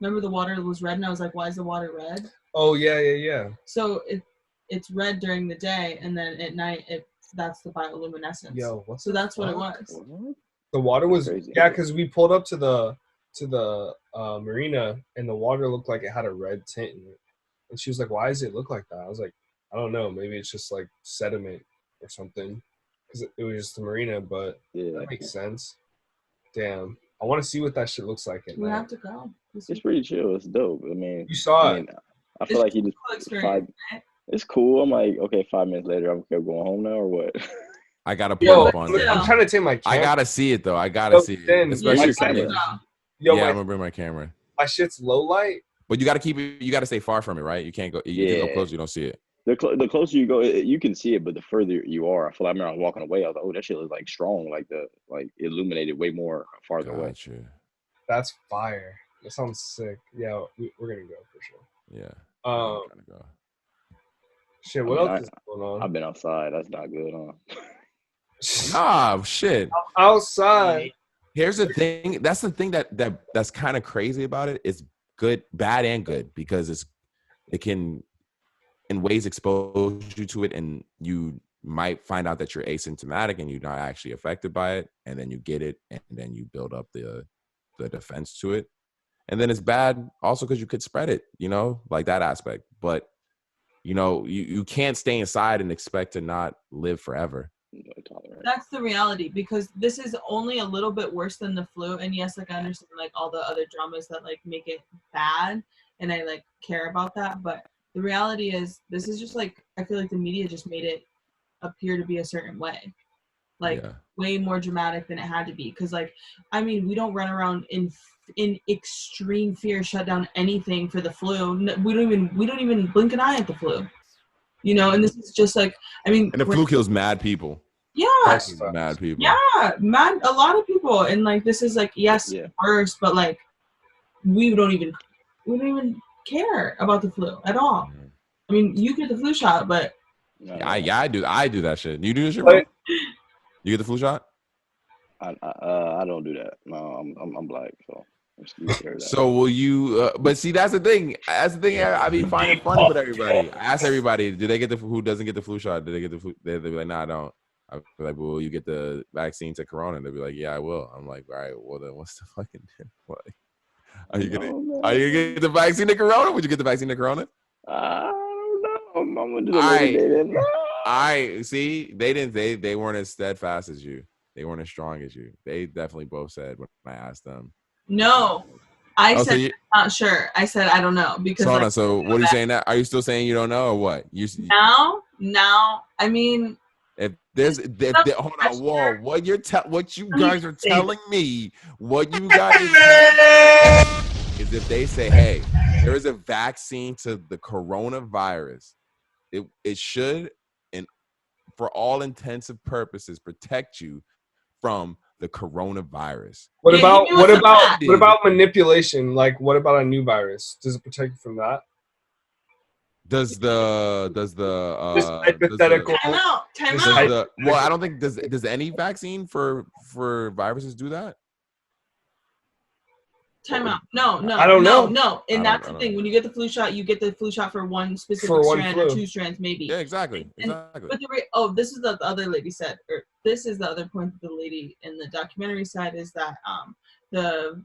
Remember the water was red and I was like, why is the water red? Oh yeah. So it's red during the day and then at night that's the bioluminescence. Yo, so that's what it was. The water was crazy. Yeah, because we pulled up to the marina and the water looked like it had a red tint in it. And she was like, why does it look like that? I was like, I don't know. Maybe it's just like sediment or something. Because it was just the marina, but that makes sense. Damn. I want to see what that shit looks like at night. We have to go. It's pretty chill. It's dope. I mean, you saw it. I feel like he just It's cool. I'm like, okay, 5 minutes later, I'm going home now or what? I gotta pull up on it. I'm trying to take my camera. I gotta see it though. I gotta see it. Especially I'm gonna bring my camera. My shit's low light. But you gotta keep it. You gotta stay far from it, right? You can't go. If you go close, you don't see it. The closer you go, you can see it, but the further you are, I feel like I remember walking away. I was like, oh, that shit was like strong, like illuminated way more farther away. That's fire. That sounds sick. Yeah, we're gonna go for sure. Yeah. Go. Shit, what else is going on? I've been outside. That's not good, shit. Outside. Here's the thing. That's the thing that's kind of crazy about it. It's good, bad, and good because it can in ways expose you to it, and you might find out that you're asymptomatic and you're not actually affected by it, and then you get it, and then you build up the defense to it. And then it's bad also because you could spread it, like that aspect. But you can't stay inside and expect to not live forever. That's the reality, because this is only a little bit worse than the flu. And yes, like I understand like all the other dramas that like make it bad, and I like care about that. But the reality is this is just like, I feel like the media just made it appear to be a certain way, like way more dramatic than it had to be. Because like, I mean, we don't run around in extreme fear, shut down anything for the flu. We don't even blink an eye at the flu, and this is just like, I mean, and the flu kills mad people. Yeah, mad people. Yeah, a lot of people. And like, this is like, worse, but like we don't even care about the flu at all. I mean, you get the flu shot, but I do that shit. You do this shit, bro? You get the flu shot? I don't do that. No, I'm black, so So will you? But see, that's the thing. I be finding funny with everybody. I ask everybody, do they get who doesn't get the flu shot? Do they get the flu? They'll be like, nah, I don't. I'll be like, well, will you get the vaccine to Corona? They'll be like, yeah, I will. I'm like, all right, well then, what's the fucking difference? Are you gonna get the vaccine to Corona? Would you get the vaccine to Corona? I don't know. I'm gonna do the I see. They weren't as steadfast as you. They weren't as strong as you. They definitely both said when I asked them. No, I said not sure. I said I don't know because. Hold on. So what are you saying? Are you still saying you don't know or what? Now. I mean, hold on. Whoa! What you guys are telling me? What you guys is if they say, hey, there is a vaccine to the coronavirus. It should, and for all intensive purposes, protect you from the coronavirus. What about manipulation? Like, what about a new virus? Does it protect you from that? Does the hypothetical time out. Well, I don't think does any vaccine for viruses do that? Time out. No. I don't know. No. And that's the thing. When you get the flu shot, you get the flu shot for one specific strand or two strands, maybe. Yeah, exactly. But this is the other lady said, or this is the other point that the lady in the documentary said, is that the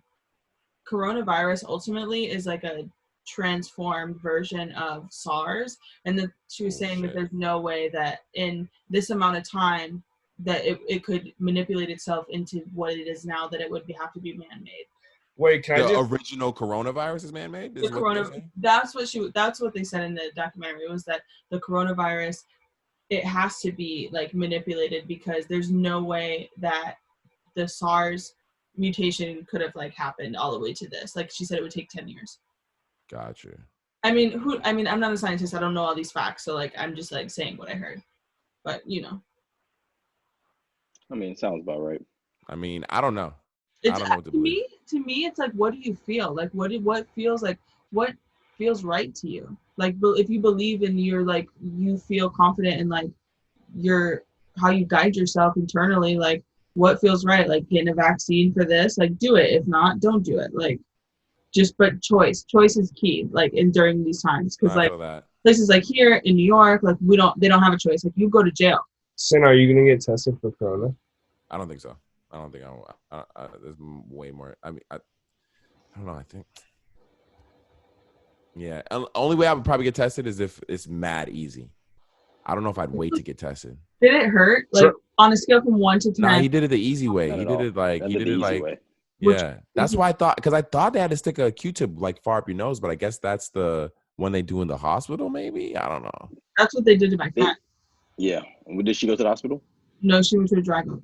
coronavirus ultimately is like a transformed version of SARS, and that she was saying that there's no way that in this amount of time that it could manipulate itself into what it is now, that it would have to be man-made. Wait, original coronavirus is man-made? That's what they said in the documentary, was that the coronavirus, it has to be like manipulated, because there's no way that the SARS mutation could have like happened all the way to this. Like she said, it would take 10 years. Gotcha. I mean, I'm not a scientist. I don't know all these facts, so like, I'm just like saying what I heard. But you know, I mean, it sounds about right. I mean, I don't know. it's I don't know what to to believe. me, it's like, what do you feel? Like, what feels like, what feels right to you? Like, if you believe in your, like, you feel confident in like your how you guide yourself internally, like what feels right? Like getting a vaccine for this, like do it. If not, don't do it. Like but choice is key. Like during these times, because like places like here in New York, like they don't have a choice. Like you go to jail. Sin, are you gonna get tested for corona? I don't think so. I don't think there's way more. I mean, I don't know. I think, yeah. Only way I would probably get tested is if it's mad easy. I don't know if I'd wait to get tested. Did it hurt? Like on a scale from 1 to 10? Nah, he did it the easy way. He did it like yeah. That's why because I thought they had to stick a Q-tip like far up your nose, but I guess that's the one they do in the hospital. Maybe, I don't know. That's what they did to my friend. Yeah. Did she go to the hospital? No, she went to a drive-up.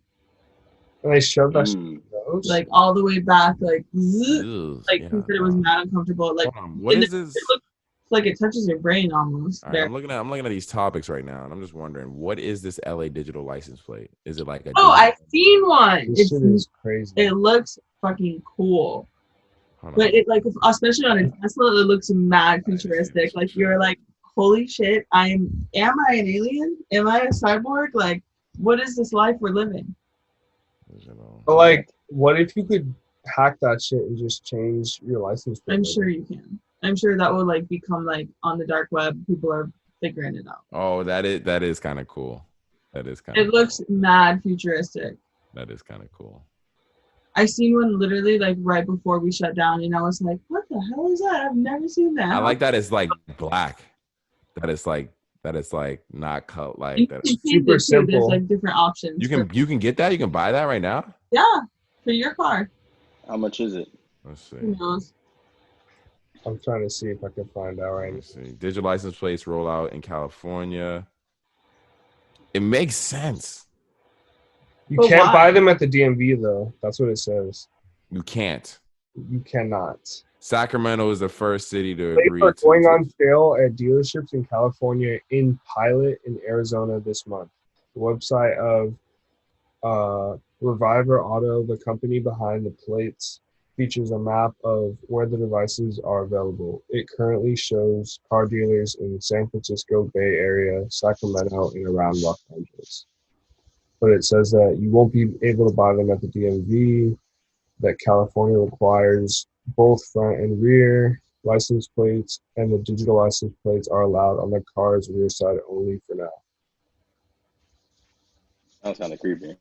And they shoved that shit in your nose? Like all the way back, like like yeah, he said it was not uncomfortable. Like what is this? It looks like it touches your brain almost. Right, I'm looking at these topics right now, and I'm just wondering, what is this LA digital license plate? Is it like a? Oh, I've seen one. This shit is crazy. It looks fucking cool. But it, like, especially on a Tesla, it looks mad futuristic. Like you're like, holy shit, am I an alien? Am I a cyborg? Like, what is this life we're living? But like, what if you could hack that shit and just change your license plate? I'm sure you can. I'm sure that will like become like on the dark web. People are figuring it out. Oh, that is kind of cool. That is kind. It looks mad futuristic. That is kind of cool. I seen one literally like right before we shut down, and I was like, "What the hell is that? I've never seen that." I like that it's like black. That it's like not cut like that. Super simple. There's like different options. You can get that. You can buy that right now. Yeah, for your car. How much is it? Let's see. Who knows? I'm trying to see if I can find out right now. Let's see. Digital license plates roll out in California. It makes sense. You can't buy them at the DMV though. That's what it says. You can't. You cannot. Sacramento is the first city to agree. Plates are going on sale at dealerships in California, in pilot in Arizona this month. The website of Reviver Auto, the company behind the plates, features a map of where the devices are available. It currently shows car dealers in San Francisco Bay Area, Sacramento, and around Los Angeles. But it says that you won't be able to buy them at the DMV, that California requires both front and rear license plates, and the digital license plates are allowed on the car's rear side only for now. Sounds kind of creepy.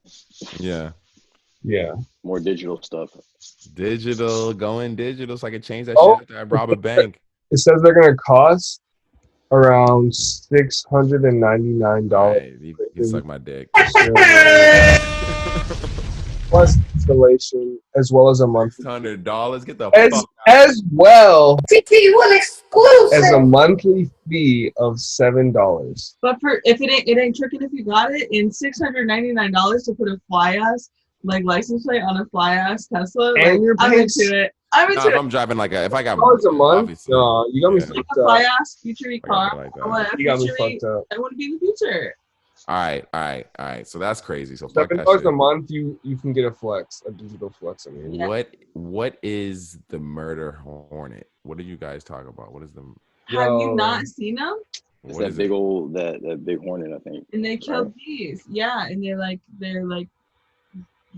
Yeah. Yeah. More digital stuff. Going digital, so I can change that shit after I rob a bank. It says they're going to cost around $699. Hey, you can suck my dick. Plus installation, as well as a monthly $600. Get the fuck out. As well as a monthly fee of $7. But if it ain't tricking if you got it in $699 to put a fly ass like license plate on a fly ass Tesla, and like, I'm into it. If I'm driving if I got $1 a month, no, you got me fucked up. Fly ass future car. You got me fucked up. I want to be in the future. All right. So that's crazy. So $7 a month, you can get a digital flex. I mean, yeah. What is the murder hornet? What do you guys talk about? What is the? Have you not seen them? It's that big old that big hornet, I think. And they kill bees. Yeah, and they're like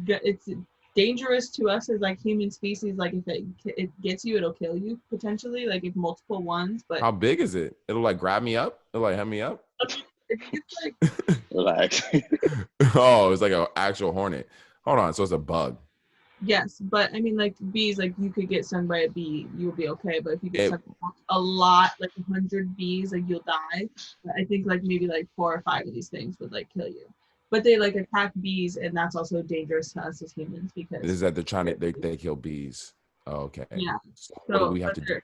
it's dangerous to us as like human species. Like if it gets you, it'll kill you potentially. Like if multiple ones. But how big is it? It'll like grab me up. It'll like hem me up. It's like relax. Oh, it's like an actual hornet. Hold on, so it's a bug. Yes, but I mean, like bees, like you could get stung by a bee, you'll be okay. But if you get stung by a lot, like 100 bees, like you'll die. I think like maybe like 4 or 5 of these things would like kill you. But they like attack bees, and that's also dangerous to us as humans because is that they're trying to they kill bees. Oh, okay. Yeah. So what do we have to do?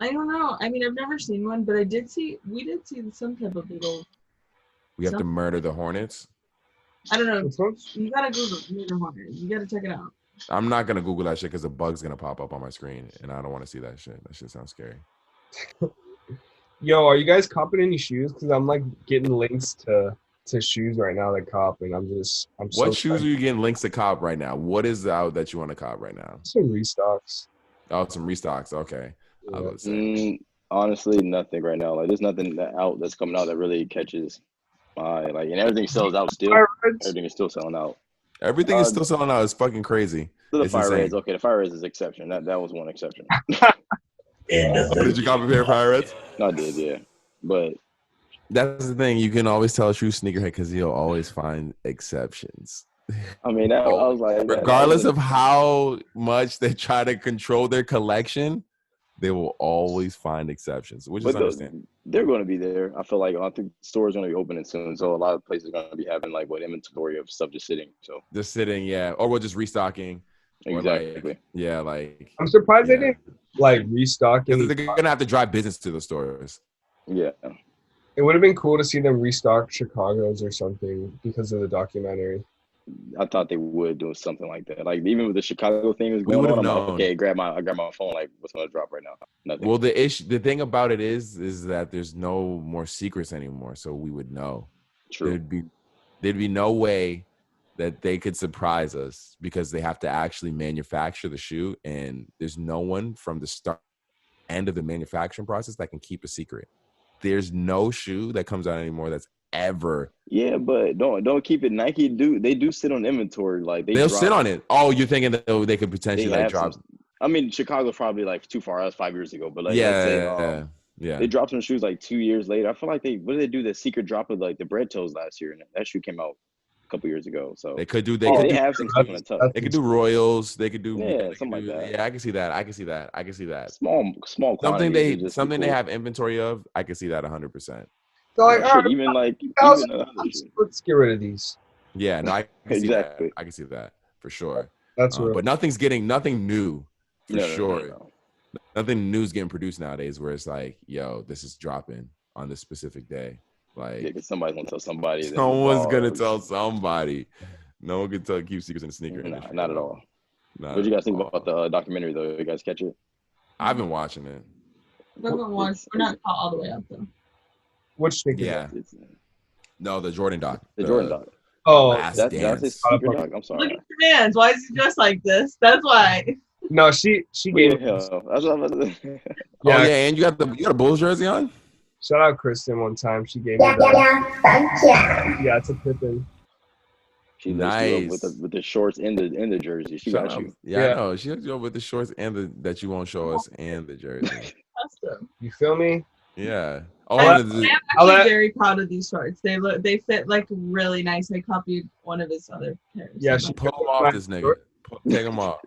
I don't know. I mean, I've never seen one, but we did see some type of little. We have to murder the hornets. I don't know. You gotta Google murder hornet. You gotta check it out. I'm not gonna Google that shit because a bug's gonna pop up on my screen, and I don't want to see that shit. That shit sounds scary. Yo, are you guys copping any shoes? Because I'm like getting links to shoes right now that cop, and I'm so What shoes are you getting links to cop right now? What is out that you want to cop right now? some restocks. Oh, some restocks. Okay. Yeah. I was say. Honestly, nothing right now. Like, there's nothing that's coming out that really catches my eye. Like, and everything sells out still. Fire Reds? Everything is still selling out. Everything is still selling out. It's fucking crazy. The It's Fire insane. Reds. Okay, the Fire Reds is exception. That was one exception. Did you cop a pair of Fire Reds? I did, yeah. But that's the thing. You can always tell a true sneakerhead because you'll always find exceptions. I mean, I was like, regardless of how much they try to control their collection, they will always find exceptions, which is understandable. They're going to be there. I feel like I think stores are going to be opening soon, so a lot of places are going to be having like inventory of stuff just sitting. So just sitting, yeah, or we're just restocking. Exactly. I'm surprised they didn't like restock. They're gonna have to drive business to the stores. Yeah. It would have been cool to see them restock Chicago's or something because of the documentary. I thought they would do something like that. Like even with the Chicago thing was going on, I'm like, okay, I grab my phone. Like, what's gonna drop right now? Nothing. Well, the thing about it is that there's no more secrets anymore, so we would know. True. There'd be no way that they could surprise us because they have to actually manufacture the shoe, and there's no one from the start end of the manufacturing process that can keep a secret. There's no shoe that comes out anymore that's ever. Yeah, but don't keep it. Nike they do sit on inventory. Like they'll sit on it. Oh, you're thinking that they could potentially like drop. I mean, Chicago's probably like too far. That was 5 years ago. But like, yeah. They dropped some shoes like 2 years later. I feel like what did they do? The secret drop of like the bread toes last year, and that shoe came out a couple years ago. So they could do. They have some stuff in the tub. They could do Royals. They could do something like that. Yeah, I can see that. Small quantities. Something they have inventory of. I can see that 100%. So like, let's get rid of these. Yeah, no, I can see that. I can see that for sure. That's real. But nothing new for sure. No. Nothing new is getting produced nowadays where it's like, yo, this is dropping on this specific day. Like, yeah, because somebody's gonna tell somebody. Someone's gonna tell somebody. No one can keep secrets in the sneaker industry. Not at all. What do you guys think about the documentary though? You guys catch it? I've been watching it. We haven't watched. We're not caught all the way up though. Which thing? Yeah. No, the Jordan doc. The Jordan doc. Oh, that's his secret doc. I'm sorry. Look at your man's. Why is he dressed like this? That's why. No, she gave me. That's what I'm about to say. Yeah, and you got a Bulls jersey on? Shout out Kristen one time. She gave me that. Yeah, it's a Pippin. She nice with the shorts and the jersey. She got you. Yeah, I know. She hooked you up with the shorts and that you won't show us and the jersey. You feel me? Yeah. I'm actually very proud of these shorts. They fit like really nice. I copied one of his other pairs. Yeah, she pull them off this nigga. Take them off.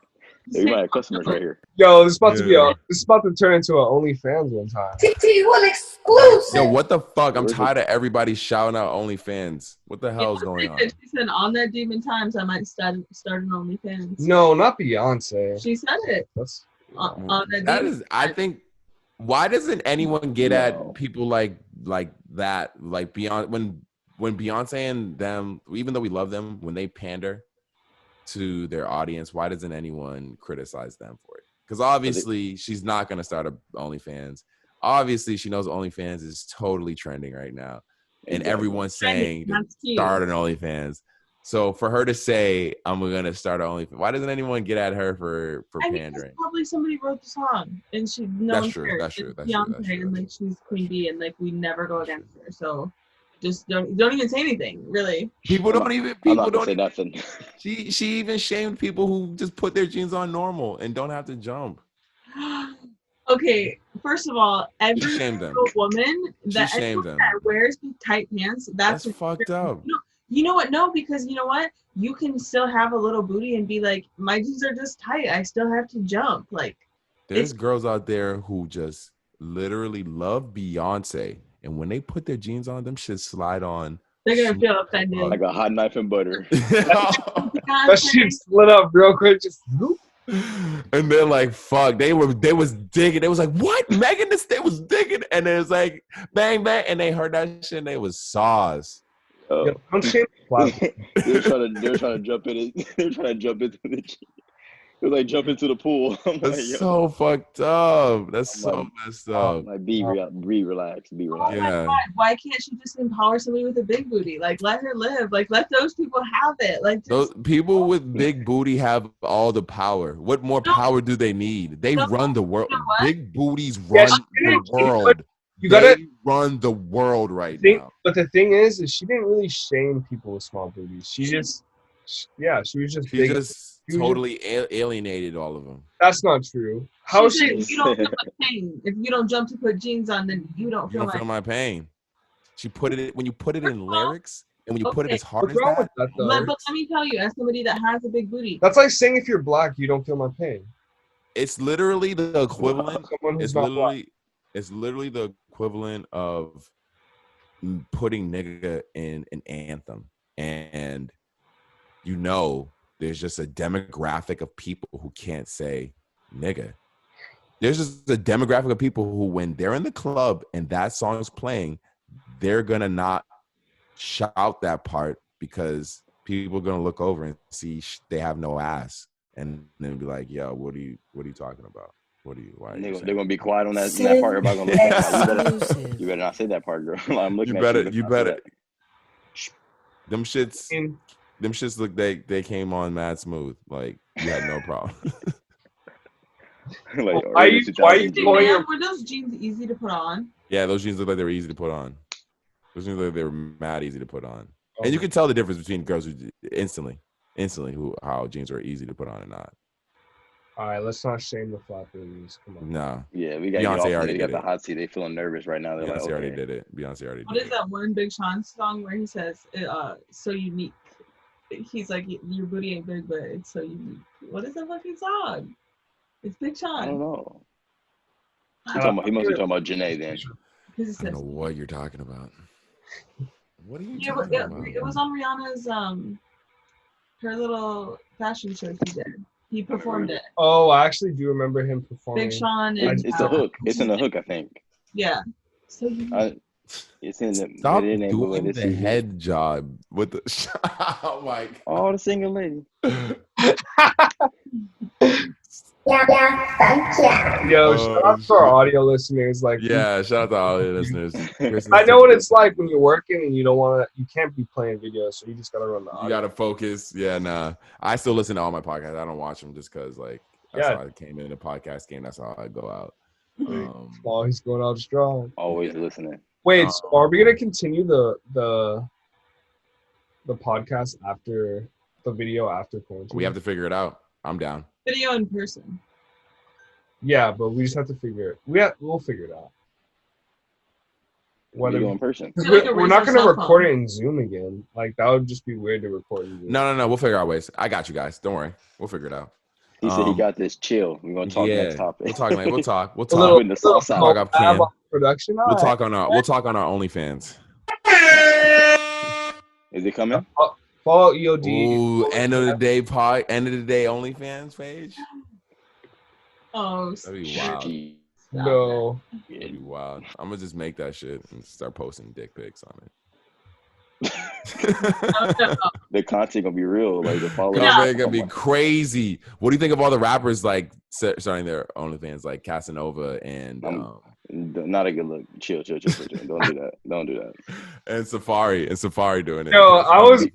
You might have customers right here. Yo, this is about to turn into an OnlyFans one time. TT1 exclusive. Yo, what the fuck? I'm tired of everybody shouting out OnlyFans. What the hell is going on? She said on that Demon Times I might start an OnlyFans. No, not Beyonce. She said it. That is, I think. Why doesn't anyone get at people like that? Like Beyonce, when Beyonce and them, even though we love them, when they pander to their audience, why doesn't anyone criticize them for it? Because obviously she's not going to start a OnlyFans. Obviously she knows OnlyFans is totally trending right now, and everyone's saying start an OnlyFans. So for her to say I'm going to start an OnlyFans, why doesn't anyone get at her for pandering? Probably somebody wrote the song and she. That's true. That's true. And like she's Queen Bee and like we never go against her. So. Just don't even say anything, really. People don't say nothing. She even shamed people who just put their jeans on normal and don't have to jump. Okay, first of all, every single woman that wears tight pants, that's fucked up. No, you know what? No, because you know what? You can still have a little booty and be like, my jeans are just tight. I still have to jump. Like, there's girls out there who just literally love Beyonce. And when they put their jeans on, them shit slide on. They're gonna feel offended. Like a hot knife and butter. That shit split up real quick. Just whoop. And they're like, fuck. They was digging. They was like, what? Megan they was digging. And it was like, bang, bang. And they heard that shit and they was sauce. They're trying to jump in it. They're trying to jump into the jeans. It like jump into the pool. I'm That's like, yo. so fucked up. That's I'm so like, messed up. Like, be relaxed. Be Oh relaxed. my Yeah. God, why can't she just empower somebody with a big booty? Like, let her live. Like, let those people have it. Like, Those just people with big booty have all the power. What more power do they need? They run the world. You know what? Big booties Yeah, run the world. You gotta They run the world right think, now. but the thing is she didn't really shame people with small booties. She was just She big. just totally alienated all of them. That's not true. How is she she? said, you don't feel my pain. If you don't jump to put jeans on, then you don't You feel don't feel my pain. She put it when you put it in lyrics and when you put it as hard What's as wrong that. with that though? But let me tell you, as somebody that has a big booty, That's like saying if you're black, you don't feel my pain. It's literally the equivalent. Someone who's not black. It's literally the equivalent of putting nigga in an anthem, and there's just a demographic of people who can't say nigga. There's just a demographic of people who, when they're in the club and that song is playing, they're gonna not shout that part because people are gonna look over and see they have no ass, and then be like, "Yo, what are you talking about? They're gonna be quiet on that part. Everybody gonna look at you better not say that part, girl. I'm looking at you. You better. Them shits look they came on mad smooth. Like you had no problem. Like, why are you were those jeans easy to put on? Yeah, those jeans look like they were easy to put on. Those jeans look like they were mad easy to put on. And you can tell the difference between girls who instantly how jeans are easy to put on and not. All right, let's not shame the flat booties. Come on. No. Yeah, we got Beyonce already got the hot seat. They feeling nervous right now. They're Beyonce like, okay. already did it. Beyonce already did it. What is that one Big Sean song where he says, so unique? He's like, your booty ain't big, but it's so unique. What is that fucking song? It's Big Sean. I don't know. He must be talking about Janae then. I don't know what you're talking about. What are you talking about? It was on Rihanna's her little fashion show she did. He performed it. Oh, I actually do remember him performing. Big Sean. And, it's a hook. It's in the hook, I think. Yeah. So it's in the. Stop doing the head job with the. Oh my God. Oh, the single lady. Yo, shout out to our audio listeners. Like, yeah, shout out to all the listeners. I know what it's like when you're working and you can't be playing videos, so you just gotta run the audio. You gotta focus. Yeah, nah. I still listen to all my podcasts. I don't watch them just because, that's how I came in the podcast game. That's how I go out. He's going out strong. Always listening. Wait, so are we gonna continue the podcast after the video after quarantine? We have to figure it out. I'm down. Video in person. Yeah, but we just have to figure it. We'll figure it out. Video in person. We're not gonna record it in Zoom again. Like that would just be weird to record in Zoom. No. We'll figure out ways. I got you guys. Don't worry. We'll figure it out. He said he got this. Chill. We're gonna talk next topic. We'll talk. We'll talk. We'll talk. Production. We'll talk on our OnlyFans. Is it coming? Follow EOD. Ooh, end of the day OnlyFans page. Oh, that'd be wild. No. That'd be wild. I'm gonna just make that shit and start posting dick pics on it. The content gonna be real. Like the followers gonna be crazy. What do you think of all the rappers like starting their OnlyFans, like Casanova and not a good look. Chill. Don't do that. Don't do that. And Safari doing it. No, I was.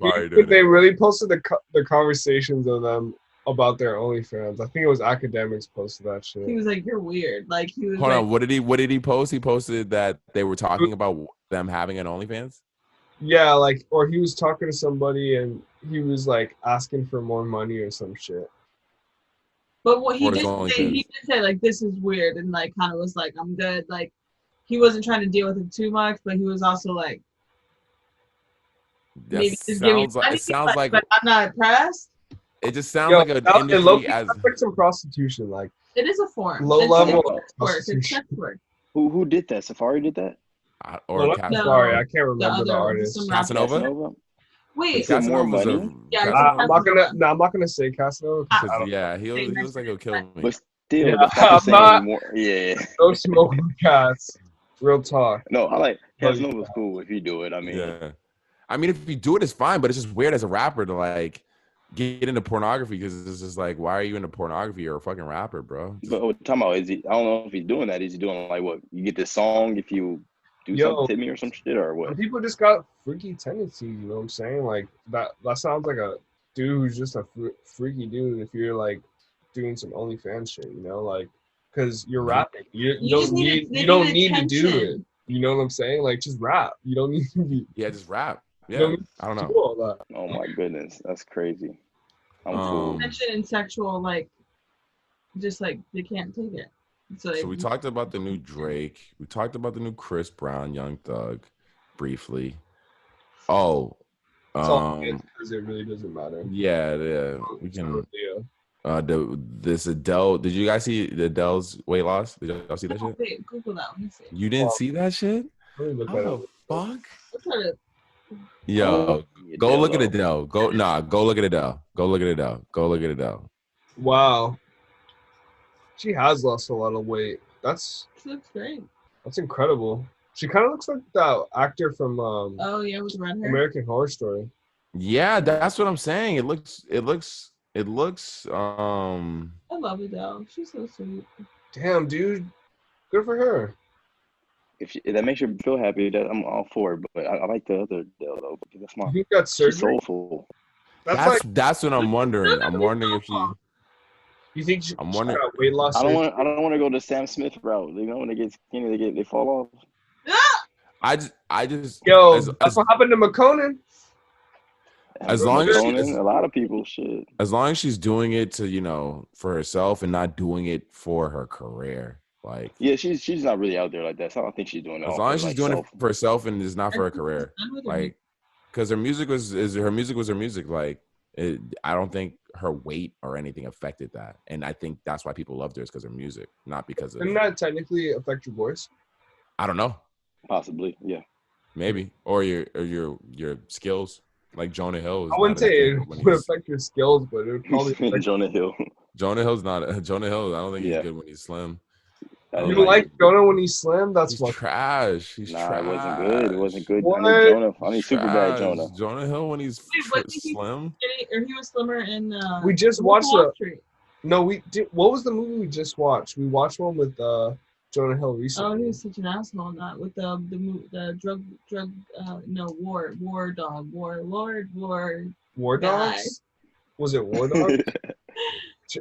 They really posted the conversations of them about their OnlyFans. I think it was academics posted that shit. He was like, "You're weird." Like he was. Hold on. What did he post? He posted that they were talking about them having an OnlyFans. Yeah, or he was talking to somebody and he was like asking for more money or some shit. But what he did say like, this is weird, and like kind of was like, I'm good. Like he wasn't trying to deal with it too much, but he was also like, maybe just it sounds like I'm not pressed. It just sounds like an industry as like some prostitution. Like it is a form. Low level work. It's sex work. Who did that? Safari did that? Sorry, I can't remember the artist. Casanova? Wait, more money? I'm not gonna say Casanova. Yeah, he looks like he'll kill me. But still, no smoking cats. Real talk. No, I like Casanova's cool if you do it. I mean, if you do it, it's fine. But it's just weird as a rapper to like get into pornography because it's just like, why are you into pornography? You're a fucking rapper, bro. But what talking about is he? I don't know if he's doing that. Is he doing like what? You get this song if you do something to me or some shit or what? People just got freaky tendencies. You know what I'm saying? Like that sounds like a dude who's just a freaky dude. If you're like doing some OnlyFans shit, you know, like because you're rapping, you don't need to do it. You know what I'm saying? Like just rap. You don't need to be. Yeah, just rap. Yeah, I don't know. Do all that. Oh my goodness, that's crazy. I'm cool. Attention and sexual, like, just like they can't take it. So we talked about the new Drake. We talked about the new Chris Brown, Young Thug, briefly. Oh, because it really doesn't matter. Yeah, we can. This Adele. Did you guys see the Adele's weight loss? Did y'all see that shit? Wait, Google that. Let me see. You didn't see that shit? How the fuck? Oh, Go look at Adele. Go look at Adele. Go look at Adele. Wow. She has lost a lot of weight. She looks great. That's incredible. She kind of looks like that actor from with red hair. American Horror Story. Yeah, that's what I'm saying. It looks I love Adele. She's so sweet. Damn, dude. Good for her. If that makes you feel happy, I'm all for it. But I like the other Adele though. That's my. You think that's surgery? She's soulful. That's what I'm wondering. I'm wondering if she. You think she, I'm wondering. got weight loss? I don't want to go the Sam Smith route. You know, when they get skinny, they fall off. I just. Yo, that's what happened to McConan. As long as a lot of people shit. As long as she's doing it to for herself and not doing it for her career, like she's not really out there like that. So I don't think she's doing it. As long as she's doing it for herself and it's not for her career, like because her music was her music. Like I don't think her weight or anything affected that, and I think that's why people loved her is because of her music, not because of. Didn't that technically affect your voice? I don't know. Possibly, yeah. Maybe or your skills. Like Jonah Hill. I wouldn't say it would affect your skills, but it would probably affect Jonah Hill. Jonah Hill's not Jonah Hill. I don't think he's good when he's slim. You don't like Jonah when he's slim? That's trash. He's trash. It wasn't good. It wasn't good. What? I need super bad Jonah. Jonah Hill when he's slim. He was slimmer in. We just watched No, we did. What was the movie we just watched? We watched one with Jonah Hill recently. Oh, he was such an asshole in that with the war dogs. Was it War Dogs?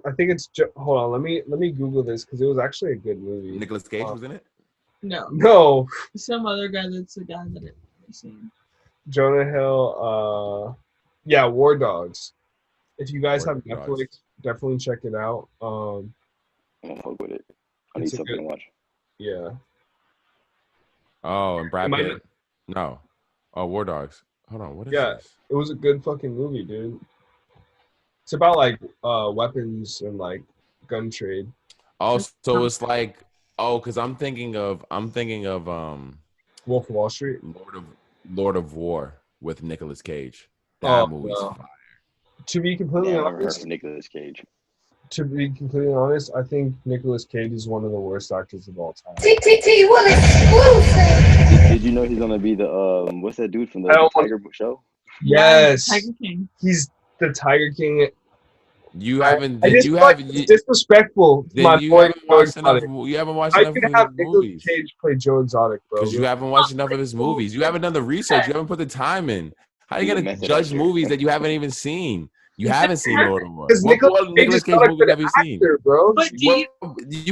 I think it's. Hold on, let me Google this because it was actually a good movie. Nicolas Cage was in it. No. Some other guy that's the guy that I've never seen. Jonah Hill. Yeah, War Dogs. If you guys have Netflix, definitely check it out. I'm gonna fuck with it. I need something to watch. Yeah. Oh, and Brad Pitt. No. Oh, War Dogs. Hold on. What is this? It was a good fucking movie, dude. It's about like weapons and like gun trade. Oh, so it's like because I'm thinking of Wolf of Wall Street. Lord of War with Nicolas Cage. That movie's fire. To be completely honest, Nicolas Cage. To be completely honest, I think Nicolas Cage is one of the worst actors of all time. TTT will exclusive. Did you know he's gonna be the what's that dude from the Tiger show? Yes, Tiger King. He's the Tiger King. You haven't. It's disrespectful. You haven't watched enough of his movies. Cage play Joe Exotic, bro. Because you haven't watched enough of his movies. You haven't done the research. You haven't put the time in. How are you gonna judge movies that you haven't even seen? You haven't seen Lord of War. What Nicolas Cage movie have you seen, bro? But you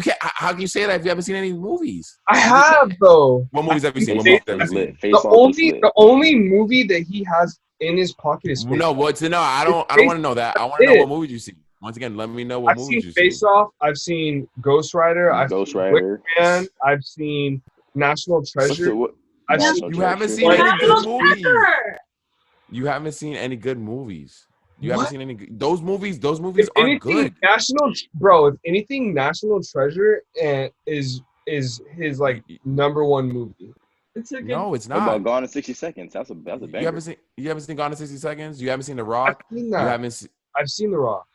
can't. How can you say that if you haven't seen any movies? I have though. What movies have you seen? The only movie that he has in his pocket is no. I don't want to know that. I want to know what movies you see. Once again, let me know what movies you see. I've seen Face Off. I've seen Ghost Rider. I've seen Wickman. I've seen National Treasure. You haven't seen any good movies. You haven't seen any good movies. You haven't seen any those movies. Those movies aren't good. If anything, National Treasure is his like number one movie. No, it's not. What about Gone in 60 Seconds? That's a banger. You haven't seen Gone in 60 Seconds. You haven't seen The Rock. I've seen The Rock.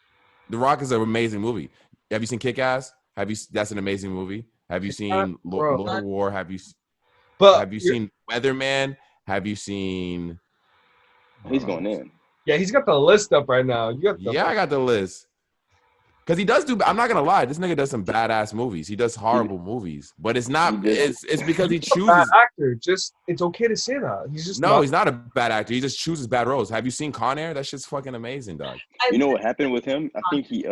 The Rock is an amazing movie. Have you seen Kick Ass? That's an amazing movie. Have you seen Lord of War? Have you seen Weatherman? Have you seen? He's going in. Yeah, he's got the list up right now. You got the Yeah, I got the list. Because he does do. I'm not gonna lie. This nigga does some badass movies. He does horrible movies, but it's not. It's because he chooses. Bad actor. Just it's okay to say that. He's just no. He's not a bad actor. He just chooses bad roles. Have you seen Con Air? That shit's fucking amazing, dog. You know what happened with him? I think he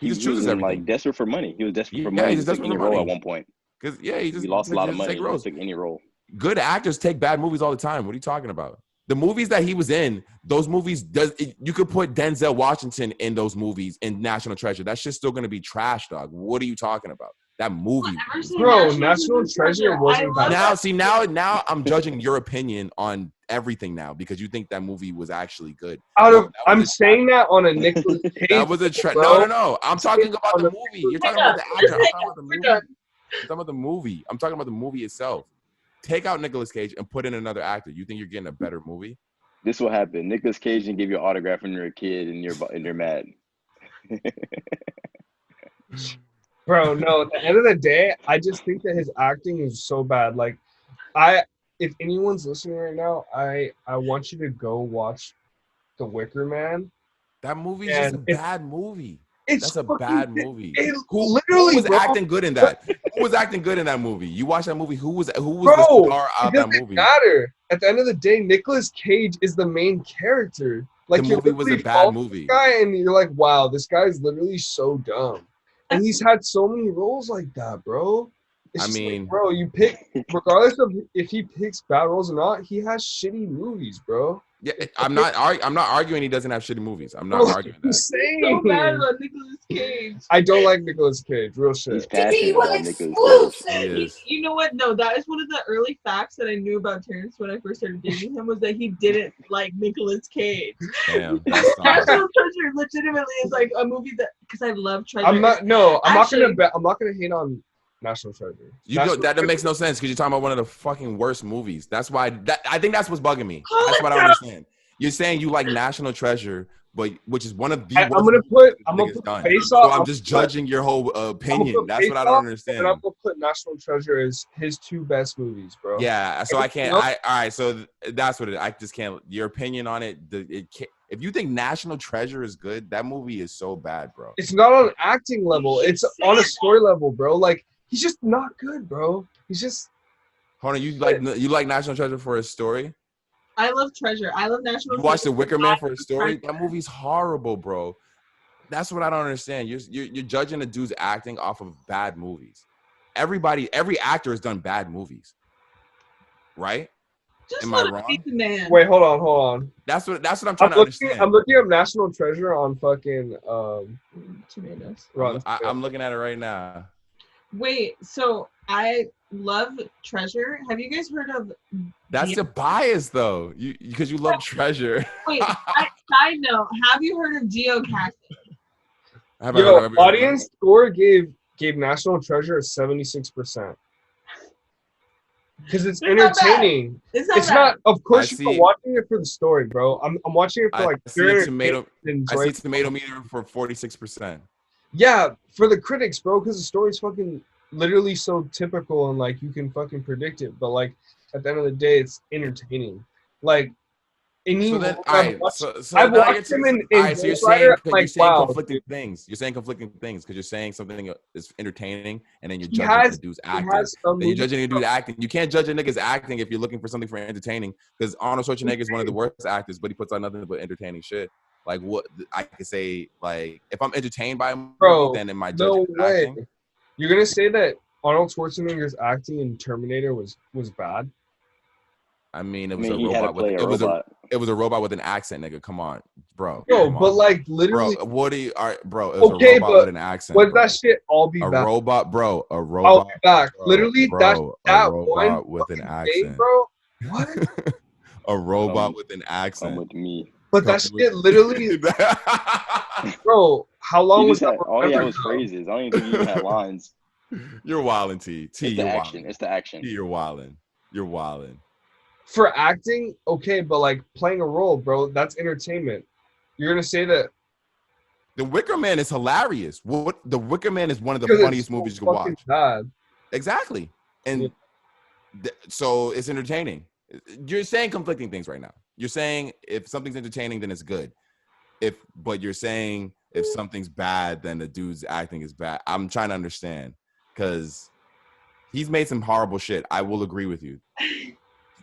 just chooses everything. Like desperate for money. He was desperate for money. He just took any role at one point. Because he just lost a lot of money. He took any role. Good actors take bad movies all the time. What are you talking about? The movies that he was in, those movies you could put Denzel Washington in those movies in National Treasure. That shit's still gonna be trash, dog. What are you talking about? That movie, bro. National Treasure wasn't bad. Now I'm judging your opinion on everything now because you think that movie was actually good. I'm saying that on a Nicolas Cage. That was a no. I'm talking about the movie. You're talking about the actor. I'm talking about the movie. I'm talking about the movie itself. Take out Nicolas Cage and put in another actor. You think you're getting a better movie? This will happen. Nicolas Cage didn't give you an autograph when you're a kid and you're mad. Bro, no. At the end of the day, I just think that his acting is so bad. Like, if anyone's listening right now, I want you to go watch The Wicker Man. That movie is just a bad movie. That's a bad movie. Who was acting good in that? Who was acting good in that movie? You watch that movie. Who was the star of that movie? Matter. At the end of the day, Nicolas Cage is the main character. Like the movie was a bad movie. Guy, and you're like, wow, this guy is literally so dumb. And he's had so many roles like that, bro. It's like, bro, you pick regardless of if he picks bad roles or not, he has shitty movies, bro. Yeah, I'm not arguing he doesn't have shitty movies. I'm not arguing that. So bad about Nicolas Cage. I don't like Nicolas Cage. Real shit. He's passionate about Nicolas Cage. You know what? No, that is one of the early facts that I knew about Terrence when I first started dating him was that he didn't like Nicolas Cage. Damn, that's National Treasure legitimately is like a movie that because I love Treasure. I'm not gonna hate on National Treasure. That makes no sense because you're talking about one of the fucking worst movies. That's why I think that's what's bugging me. That's what I don't understand. You're saying you like National Treasure, but which is one of the I'm gonna put Face Off. So I'm just judging your whole opinion. That's what I don't understand. And I'm gonna put National Treasure as his two best movies, bro. Yeah, so I can't. All right, so that's what I just can't. Your opinion on it, if you think National Treasure is good, that movie is so bad, bro. It's not on acting level. It's on a story level, bro. Like. He's just not good, bro. He's just. Hold on, you like National Treasure for his story? I love Treasure. I love National Treasure. You watched The Wicker Man for his story? That movie's horrible, bro. That's what I don't understand. You're judging a dude's acting off of bad movies. Every actor has done bad movies, right? Just Am I wrong? Man. Wait, hold on. That's what I'm trying to understand. I'm looking up National Treasure on fucking Tomatoes. I'm looking at it right now. Wait, so I love Treasure. Have you guys heard of? That's a bias, though. Because you love Treasure. Wait, side note. Have you heard of geocaching? Audience score gave National Treasure a 76%. Because it's entertaining. It's not. Of course, you're watching it for the story, bro. I'm watching it for like. I see tomato meter for 46%. Yeah, for the critics, bro, because the story's fucking literally so typical and like you can fucking predict it. But like at the end of the day, it's entertaining. Like I've watched him in so you're saying conflicting things. You're saying conflicting things because you're saying something is entertaining and then you're judging the dude's acting. Then you're judging the dude's acting. You can't judge a nigga's acting if you're looking for something for entertaining because Arnold Schwarzenegger is one of the worst actors, but he puts out nothing but entertaining shit. Like what I could say, like if I'm entertained by a movie, then in my judgment acting. You're gonna say that Arnold Schwarzenegger's acting in Terminator was bad? I mean, it was a robot. It was a robot with an accent, nigga. Come on, bro. Yo, but like literally, bro. What do you? All right, bro. It was a robot with an accent. Was that shit? I'll be back. A robot, bro. A robot. I'll be back. Bro, literally, bro, that robot one with an accent, day, bro. What? A robot with an accent. Come with me. But that shit literally, bro. How long was that? All he had was phrases. I don't even think he even had lines. You're wildin', T. It's the action. It's the action. T, you're wildin'. You're wildin'. For acting, okay, but like playing a role, bro, that's entertainment. You're gonna say that The Wicker Man is hilarious. The Wicker Man is one of the funniest movies you can watch. Bad. Exactly, and so it's entertaining. You're saying conflicting things right now. you're saying if something's entertaining, then it's good. But you're saying if something's bad, then the dude's acting is bad. I'm trying to understand because he's made some horrible shit. I will agree with you.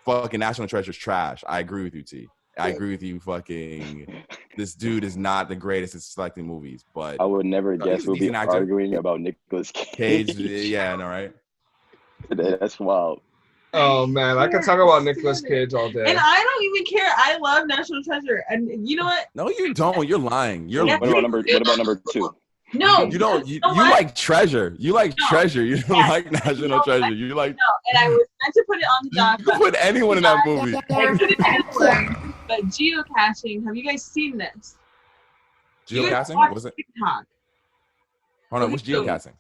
Fucking National Treasure's trash. I agree with you, T. I agree with you. Fucking this dude is not the greatest at selecting movies, but I would never guess we'll be arguing about Nicolas Cage. Yeah, I know, right? That's wild. Oh man, I could talk about Nicolas Cage all day. And I don't even care. I love National Treasure. And you know what? No, you don't. You're lying. What about number 2? No, you don't. You like Treasure. You like Treasure. You don't like National Treasure. You like. No, and I was meant to put it on the doc. You put anyone in that movie. But geocaching. Have you guys seen this? Geocaching? Was it? TikTok. Hold on. What's geocaching?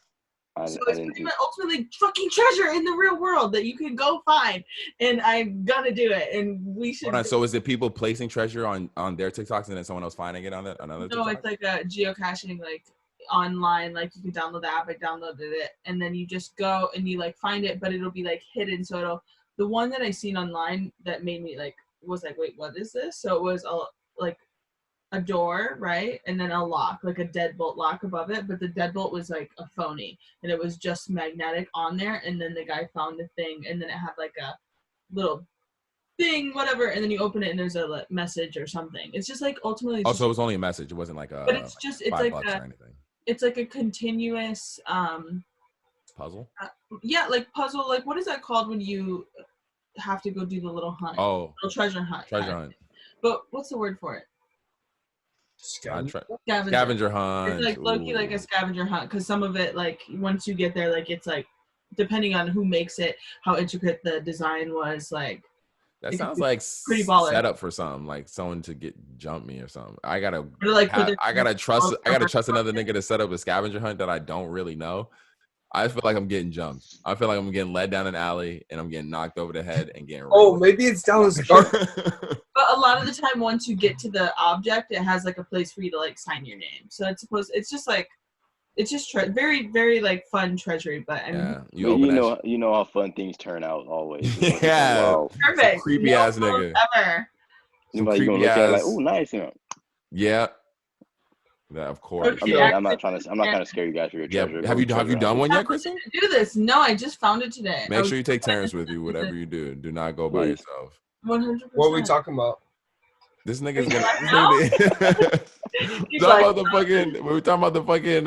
So it's pretty much ultimately fucking treasure in the real world that you can go find, and I'm gonna do it, and we should. Hold on, so is it people placing treasure on their TikToks and then someone else finding it on another? No, TikTok? it's like a geocaching, like online, like you can download the app. I downloaded it, and then you just go and you like find it, but it'll be like hidden. So the one that I seen online that made me like was like, wait, what is this? So it was a door, right? And then a lock, like a deadbolt lock above it. But the deadbolt was like a phony and it was just magnetic on there. And then the guy found the thing and then it had like a little thing, whatever. And then you open it and there's a message or something. It's just like ultimately. So it was only a message. It wasn't like a. But it's just, it's like or anything. It's like a continuous. Puzzle? Yeah, like puzzle. Like what is that called when you have to go do the little hunt? Oh. Little treasure hunt. Treasure hunt. But what's the word for it? Scavenger hunt. It's like low-key like a scavenger hunt because some of it, like once you get there, like it's like depending on who makes it, how intricate the design was, like that sounds like pretty baller. Set up for something, like someone to jump me or something. I gotta trust another nigga to set up a scavenger hunt that I don't really know. I feel like I'm getting jumped. I feel like I'm getting led down an alley and I'm getting knocked over the head and getting. Oh, maybe it's down the dark. But a lot of the time, once you get to the object, it has like a place for you to like sign your name. So it's just like, it's just very, very like fun treasury. But I mean, yeah, you know how fun things turn out always. Yeah, wow. Perfect. Creepy ass nigga. Ever. You're gonna look at it like, oh, nice, you know. Yeah. Yeah, of course. Okay, I'm not trying to scare you guys for your treasure. Have you done one yet, Kristen? Do this? No, I just found it today. Make sure you take Terrence with you. Whatever you do, do not go by yourself. 100%. What are we talking about? This nigga's gonna. We're talking about the fucking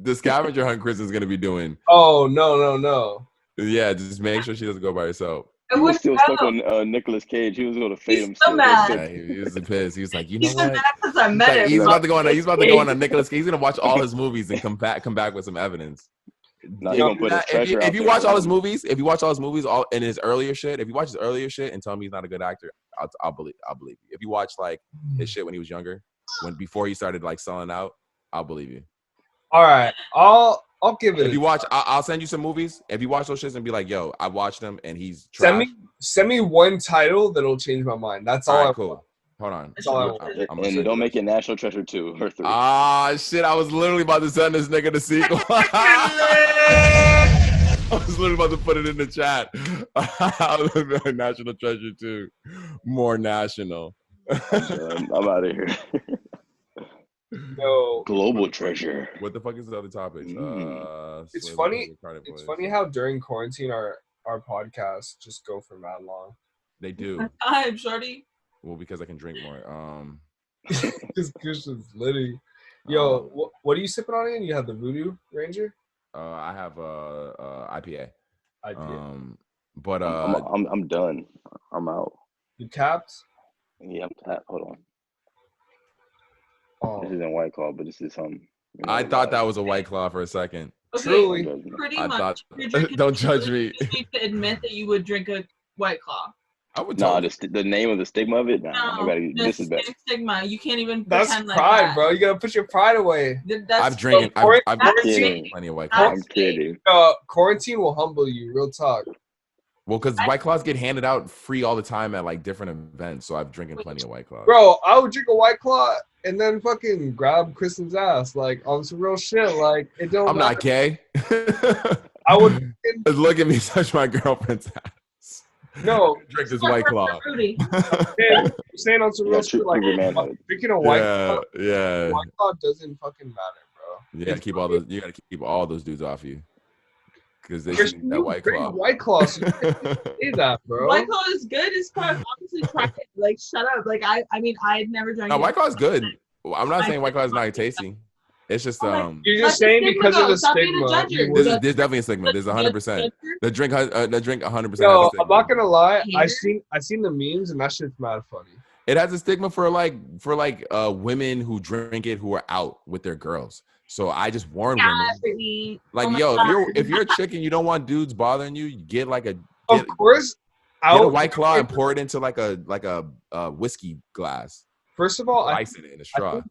the scavenger hunt Kristen's gonna be doing. Oh no. Yeah, just make sure she doesn't go by herself. He was still stuck on Nicolas Cage. He was going to fade him. So mad. Yeah, he was pissed. He was like, you know he's what? Mad since I met him. He's about to go on a Nicolas Cage. He's gonna watch all his movies and come back with some evidence. No, gonna put if you watch all his movies, all in his earlier shit, if you watch his earlier shit and tell me he's not a good actor, I'll believe you. If you watch like his shit when he was younger, before he started like selling out, I'll believe you. All right, I'll give it. If you watch, I'll send you some movies. If you watch those shits and be like, yo, I watched them and he's trash. Send me one title that'll change my mind. That's all. All right, cool. Hold on. That's all I want. And don't make it National Treasure 2 or 3. Ah, shit. I was literally about to send this nigga the sequel. I was literally about to put it in the chat. National Treasure 2. More national. I'm out of here. No. Global treasure. What the fuck is the other topics? It's funny. It's funny how during quarantine our podcasts just go for mad long. They do. I'm shorty. Well, because I can drink more. Because Christian's litty. Yo, what are you sipping on again? You have the Voodoo Ranger? I have IPA. IPA. I'm done. I'm out. You capped? Yeah, I'm tapped. Hold on. Oh. This isn't White Claw, but this is something. I thought that was a White Claw for a second. Okay, Truly. pretty I much. thought, don't judge me. You need to admit that you would drink a White Claw. I would. No, the name of the stigma of it. This is better. Stigma. You can't even. That's pretend pride, like that. bro. You gotta put your pride away. I've drinking plenty of White Claws. I'm kidding. Quarantine will humble you. Real talk. Well, because White Claws get handed out free all the time at like different events, so I've drinking plenty of White Claws. Bro, I would drink a White Claw and then fucking grab Kristen's ass like on some real shit. Like it don't. I'm not gay. I would look at me touch my girlfriend's ass. No, Drink this White Claw. Rudy. I'm saying on some real shit, like drinking a White Claw. Yeah. White Claw doesn't fucking matter, bro. You gotta keep all those. You gotta keep all those dudes off you. Because they Chris, see that White Claw. White Claw, so you can't say that, bro. White Claw is good as fuck. Obviously, try it. Like, shut up. Like, I mean, I'd never drank it. White Claw is good. I'm not saying White Claw is not tasty. It's just You're just saying because of the stigma. There's definitely a stigma. There's 100%. The drink 100%. No, I'm not gonna lie. I seen the memes and that shit's mad funny. It has a stigma for women who drink it who are out with their girls. So I just warn women, like, if you're a chick and you don't want dudes bothering you, get get a White Claw and pour it into like a whiskey glass. First of all, ice it in a straw.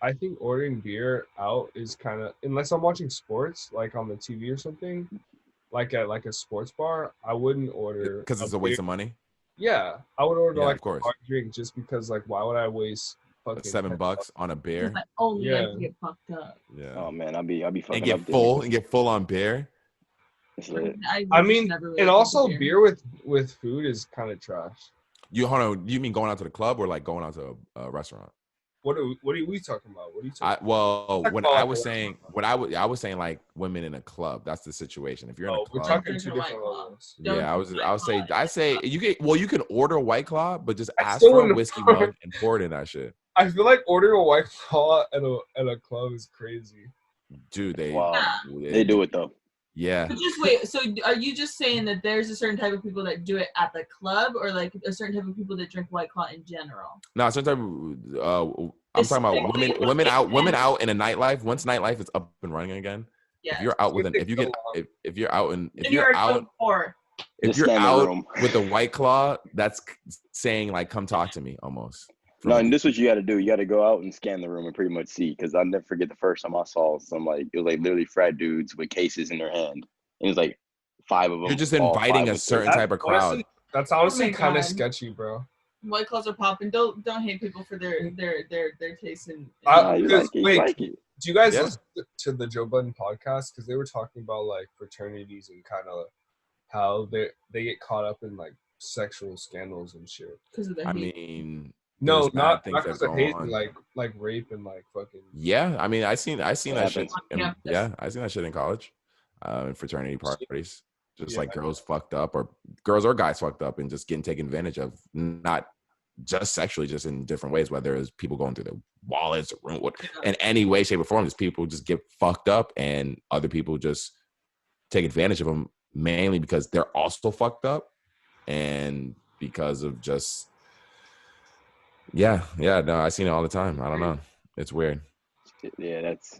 I think ordering beer out is kind of, unless I'm watching sports, like on the TV or something, like at like a sports bar, I wouldn't order because it's a waste of money. Yeah, I would order of course. a hard drink just because, like, why would I waste fucking $7 on a beer? Only I can get fucked up. Yeah. Oh man, I'll be fucking and get full and get full on beer. I mean, and also beer with food is kind of trash. You mean going out to the club or like going out to a restaurant? What are we talking about? What are you talking about? I was saying like women in a club. That's the situation. If you're in a club, we're talking two different levels. Yeah, I say you can order a White Claw, but just ask for a whiskey mug and pour it in that shit. I feel like ordering a White Claw at a club is crazy. Dude, they do it though. Yeah. But just wait. So, are you just saying that there's a certain type of people that do it at the club, or like a certain type of people that drink White Claw in general? No, certain type of. I'm talking about women out in a nightlife. Once nightlife is up and running again. Yeah. If you're out with if you're out with a White Claw, that's saying like, come talk to me almost. No, and this is what you got to do. You got to go out and scan the room and pretty much see. Because I'll never forget the first time I saw some it was like literally frat dudes with cases in their hand. And it was like 5 of them. You're just inviting a certain type of crowd. That's honestly kind of sketchy, bro. White Claws are popping. Don't hate people for their taste in. Wait, do you guys listen to the Joe Budden podcast? Because they were talking about like fraternities and kind of how they get caught up in like sexual scandals and shit. Because of the hate. No, not because of hate, like rape and like fucking. Yeah, I mean, I seen that shit. I seen that shit in college, in fraternity parties. Just like girls fucked up, or girls or guys fucked up, and just getting taken advantage of, not just sexually, just in different ways. Whether it's people going through their wallets or in any way, shape, or form, just people just get fucked up, and other people just take advantage of them, mainly because they're also fucked up, and because of just. Yeah, no, I seen it all the time. I don't know. It's weird. Yeah, that's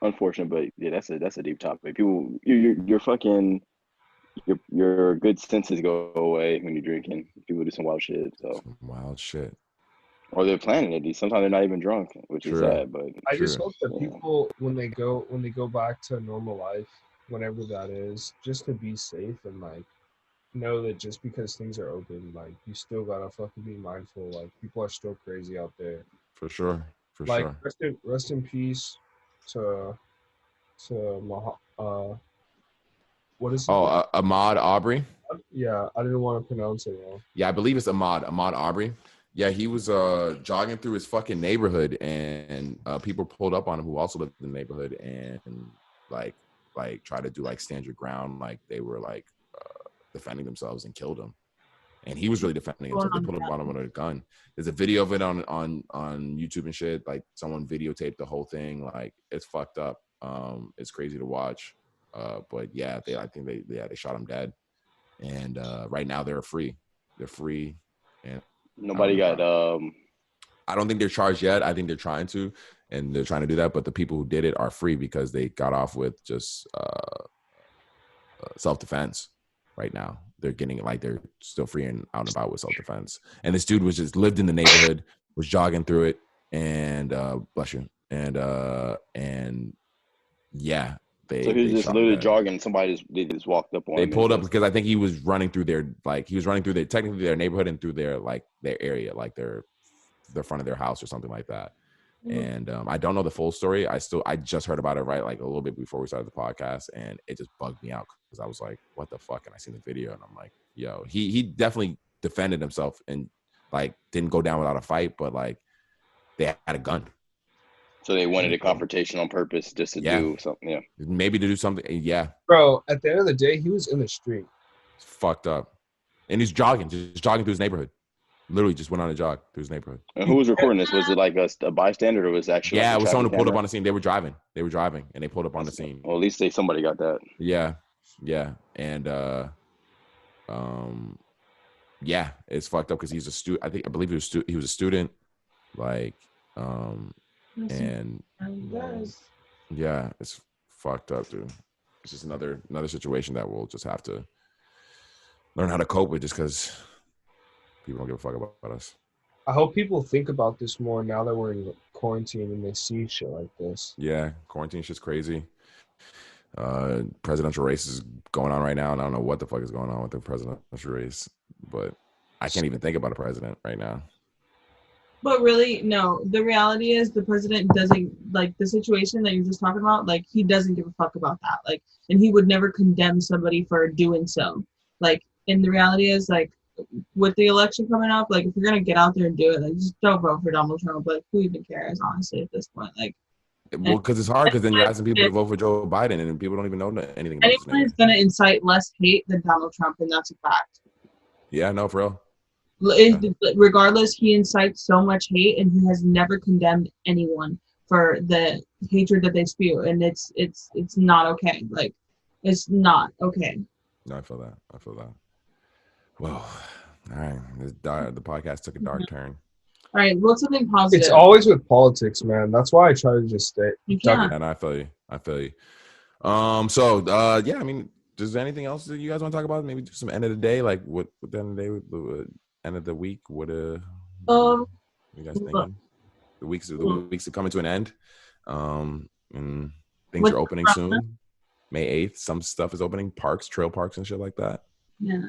unfortunate, but yeah, that's a deep topic. People, you're fucking, your good senses go away when you're drinking. People do some wild shit. So wild shit. Or they're planning it. Sometimes they're not even drunk, which is sad. But I just hope that people, when they go back to normal life, whenever that is, just to be safe and like. Know that just because things are open, like you still gotta fucking be mindful. Like people are still crazy out there. For sure. Rest in peace to what is it? Ahmaud Arbery. Yeah, I didn't want to pronounce it wrong. Yeah, I believe it's Ahmaud Arbery. Yeah, he was jogging through his fucking neighborhood, and people pulled up on him who also lived in the neighborhood, and like try to do like stand your ground, like they were like. Defending themselves and killed him, and he was really defending himself. They put him on with a gun. There's a video of it on YouTube and shit. Like someone videotaped the whole thing. Like it's fucked up. It's crazy to watch. But yeah, I think they shot him dead, and right now they're free. They're free, and nobody got. I don't think they're charged yet. I think they're trying to, and they're trying to do that. But the people who did it are free because they got off with just self-defense. Right now, they're getting like they're still free and out and about with self-defense. And this dude was just lived in the neighborhood, was jogging through it, and bless you, and yeah, so he was just literally jogging. Somebody just walked up on him. They pulled up because I think he was running through technically their neighborhood and through their area, like their front of their house or something like that. And I don't know the full story. I just heard about it right like a little bit before we started the podcast, and it just bugged me out because I was like, what the fuck? And I seen the video and I'm like, yo, he definitely defended himself and like didn't go down without a fight, but like they had a gun. So they wanted a confrontation on purpose just to do something. Yeah. Maybe to do something. Yeah. Bro, at the end of the day, he was in the street. It's fucked up. And he's jogging through his neighborhood. Literally just went on a jog through his neighborhood. And who was recording this? Was it like a bystander or was it actually? Yeah, like it was someone who pulled up on the scene. They were driving and they pulled up on the scene. Well, at least somebody got that. Yeah. Yeah. And yeah, it's fucked up because he's a student. I believe he was a student. Like and yeah, it's fucked up, dude. It's just another situation that we'll just have to learn how to cope with just because people don't give a fuck about us. I hope people think about this more now that we're in quarantine and they see shit like this. Yeah, quarantine shit's crazy. Presidential race is going on right now, and I don't know what the fuck is going on with the presidential race, but I can't even think about a president right now. But really, no. The reality is the president doesn't, like, the situation that you're just talking about, like, he doesn't give a fuck about that. Like, and he would never condemn somebody for doing so. Like, and the reality is, like, with the election coming up, like, if you're going to get out there and do it, like, just don't vote for Donald Trump. Like, who even cares, honestly, at this point? Like, well, because it's hard because then you're asking people to vote for Joe Biden and people don't even know anything about anyone is going to incite less hate than Donald Trump, and that's a fact. Yeah, no, for real. Regardless, he incites so much hate, and he has never condemned anyone for the hatred that they spew, and it's not okay. Like, it's not okay. No, I feel that. Well, all right, the podcast took a dark turn. All right, what's something positive? It's always with politics, man. That's why I try to just stay. And I feel you. So yeah, I mean, is there anything else that you guys want to talk about? Maybe just some end of the day, like what the end of the day, end of the week. What you guys thinking? The weeks are coming to an end, and things are opening soon. May 8th, some stuff is opening. Trail parks, and shit like that. Yeah.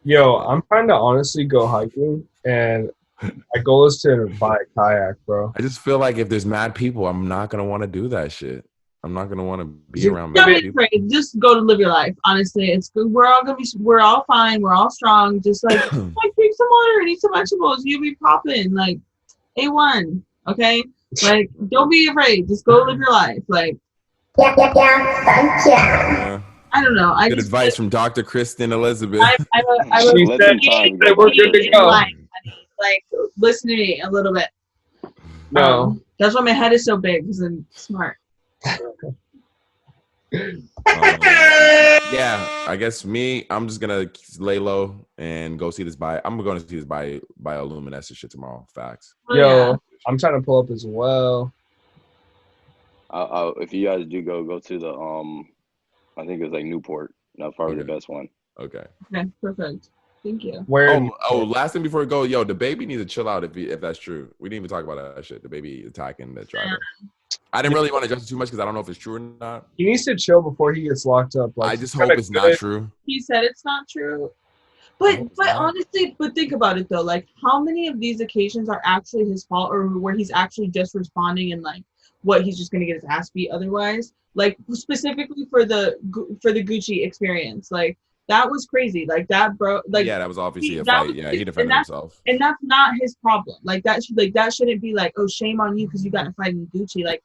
Yo, I'm trying to honestly go hiking, and my goal is to buy a kayak, bro. I just feel like if there's mad people, I'm not gonna want to do that shit. I'm not gonna want to be around mad people. Just go to live your life. Honestly, it's good. We're all fine. We're all strong. Just like drink some water and eat some vegetables. You'll be popping like A1. Okay, like don't be afraid. Just go live your life. Like Yeah. I don't know. Good advice from Dr. Kristen Elizabeth. She said we're good to go. Like, listen to me a little bit. No. That's why my head is so big, because I'm smart. Yeah, I guess I'm just gonna lay low and go see this I'm going to see this bioluminescent shit tomorrow. Facts. Yo, I'm trying to pull up as well. If you guys do go to the I think it was like Newport. That's probably the best one. Okay, perfect. Thank you. Where? Last thing before we go, yo, the baby needs to chill out if that's true. We didn't even talk about that shit. The baby attacking the driver. I didn't really want to address it too much because I don't know if it's true or not. He needs to chill before he gets locked up. Like, I just hope it's not true. He said it's not true. But honestly, think about it though. Like, how many of these occasions are actually his fault, or where he's actually just responding and like what he's just gonna get his ass beat otherwise? Like specifically for the Gucci experience, like that was crazy. Like that, bro. Like yeah, that was obviously a fight. Yeah, he defended himself, and that's not his problem. Like that shouldn't be like, oh, shame on you because you got in a fight in Gucci. Like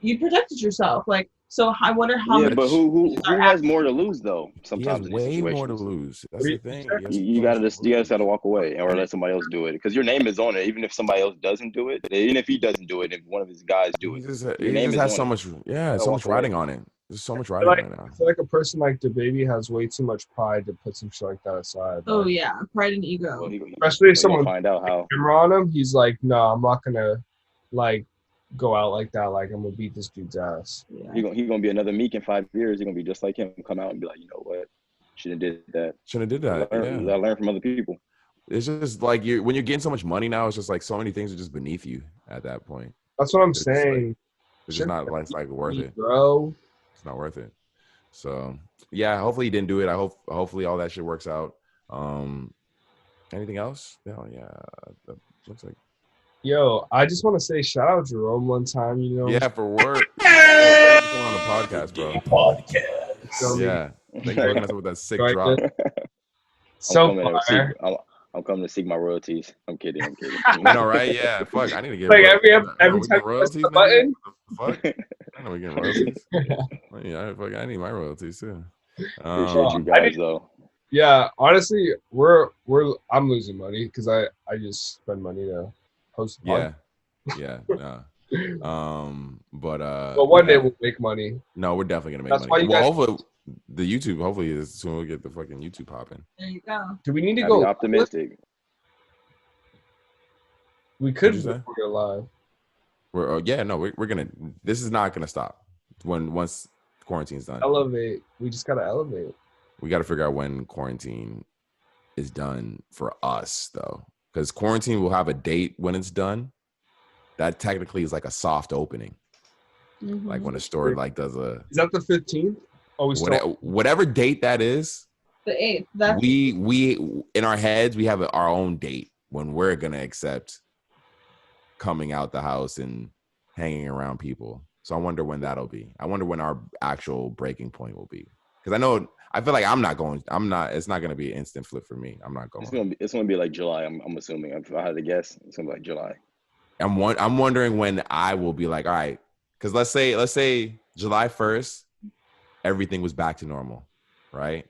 you protected yourself. Like, so I wonder how. Yeah, but who has more to lose though? Sometimes he has way more to lose. That's the thing. You gotta walk away or let somebody else do it because your name is on it. Even if somebody else doesn't do it, even if he doesn't do it, if one of his guys do it, your name has so much. Yeah, so much riding on it. There's so much riding on it now. I feel like a person like DaBaby has way too much pride to put some shit like that aside. Oh yeah, pride and ego. Well, especially if someone find out how camera on him, he's like, no, I'm not gonna like go out like that. Like I'm gonna beat this dude's ass. Yeah. He's gonna be another Meek in 5 years. He's gonna be just like him. Come out and be like, you know what? Shouldn't have did that. I learned from other people. It's just like when you're getting so much money now. It's just like so many things are just beneath you at that point. That's what I'm saying. It's just not like worth it, bro. It's not worth it. So yeah, hopefully he didn't do it. Hopefully all that shit works out. Anything else? Yeah, that looks like Yo, I just want to say shout out Jerome one time. You know. Yeah, for work. Thanks for coming on the podcast, bro. Podcast. Yeah. Thank you for hooking us up with that sick Right, drop. so far. I'm coming to seek my royalties. I'm kidding. I know, right? Yeah. Fuck. I need to get Like every we time get you press royalties, the nigga? button. What the fuck? I know we getting royalties. Yeah, fuck, I need my royalties too. Appreciate you guys though. Yeah, honestly, I'm losing money because I just spend money to host. Yeah. But one day we'll make money. No, we're definitely gonna make That's money. why you guys. Hopefully is soon we'll get the fucking YouTube popping. There you go. Do we need to go optimistic? We could What'd you say? record it live. We're gonna. This is not gonna stop once quarantine's done. Elevate. We just gotta elevate. We got to figure out when quarantine is done for us, though, because quarantine will have a date when it's done. That technically is like a soft opening, like when a store like does a. Is that the 15th? Oh, whatever date that is. The 8th. We in our heads we have our own date when we're gonna accept coming out the house and hanging around people. So I wonder when that'll be. I wonder when our actual breaking point will be, because I feel like I'm not. It's not going to be an instant flip for me. I'm not going. It's gonna be like July. I'm assuming. If I had to guess, it's gonna be like July. I'm wondering when I will be like, all right, because let's say July 1st, everything was back to normal, right?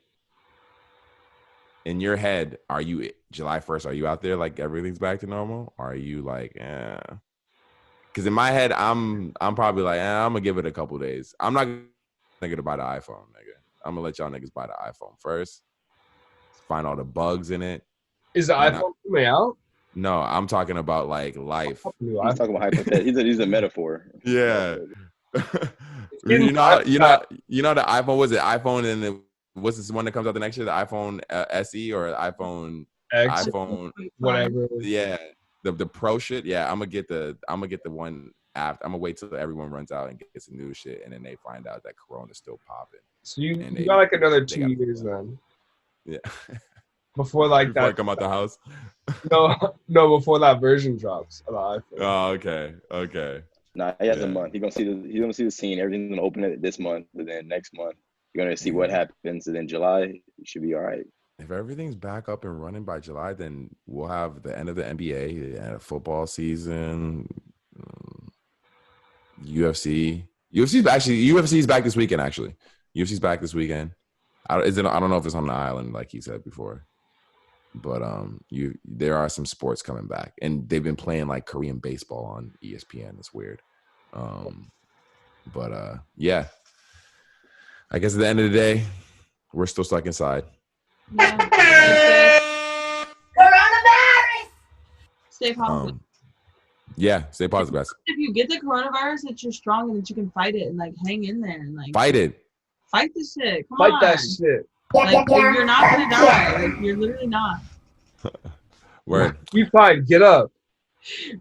In your head, are you July 1st? Are you out there like everything's back to normal? Or are you like, Because in my head, I'm probably like, I'm gonna give it a couple days. I'm not thinking to buy the iPhone, nigga. I'm gonna let y'all niggas buy the iPhone first. Find all the bugs in it. Is the iPhone coming out? No, I'm talking about like life. He's talking about hypothetical. He's a metaphor. Yeah. you know the iPhone, was it iPhone and what's this one that comes out the next year? The iPhone SE or iPhone X, iPhone whatever. Yeah. The pro shit. Yeah, I'm gonna get the one after. I'm gonna wait till everyone runs out and gets the new shit, and then they find out that Corona's still popping. So you got like another 2 years then. Yeah. Before like before I come out the house. No, before that version drops of the iPhone. Oh, okay. Nah, he has a month. He's gonna see the scene. Everything's gonna open it this month, and then next month you're gonna see what happens, and then July you should be all right. If everything's back up and running by July, then we'll have the end of the NBA, the end of football season, UFC. UFC's back this weekend. Actually, UFC's back this weekend. I don't know if it's on the island like he said before, but there are some sports coming back, and they've been playing like Korean baseball on ESPN. It's weird, yeah. I guess at the end of the day, we're still stuck inside. Coronavirus. Stay positive. Stay positive, guys. If you get the coronavirus, that you're strong and that you can fight it and like hang in there and like fight it. Fight this shit. Come Fight on. that shit. Like you're not gonna die. Like you're literally not. Word. You fine. Get up.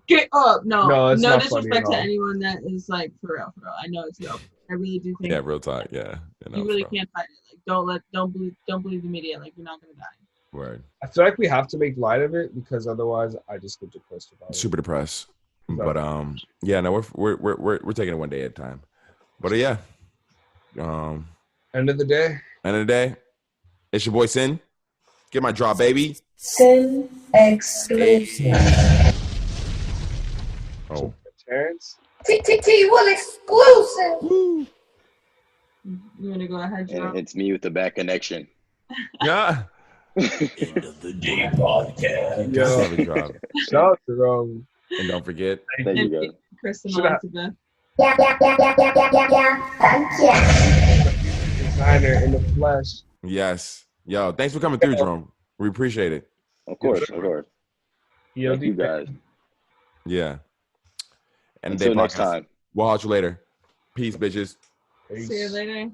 Get up. No funny disrespect to anyone that is like for real. I know it's real. I really do think. Yeah, real talk. Yeah. You really can't fight it. Like don't believe the media. Like you're not gonna die. Word. I feel like we have to make light of it because otherwise I just get depressed about it. Super depressed. But we're taking it one day at a time. But yeah. End of the day. It's your boy Sin. Get my drop, baby. Sin exclusive. Oh. Terrence. TTT will exclusive. Woo. You wanna go ahead, Jerome? And it's me with the bad connection. Yeah. End of the day podcast. Yo. Shout out to Jerome. And don't forget. Thank you guys. Kristen, Thank Yeah. Designer in the flesh. Yes. Yo, thanks for coming through, Jerome. We appreciate it. Of course. EOD. Thank you guys. Yeah. And Until next time. We'll holler you later. Peace, bitches. See you later.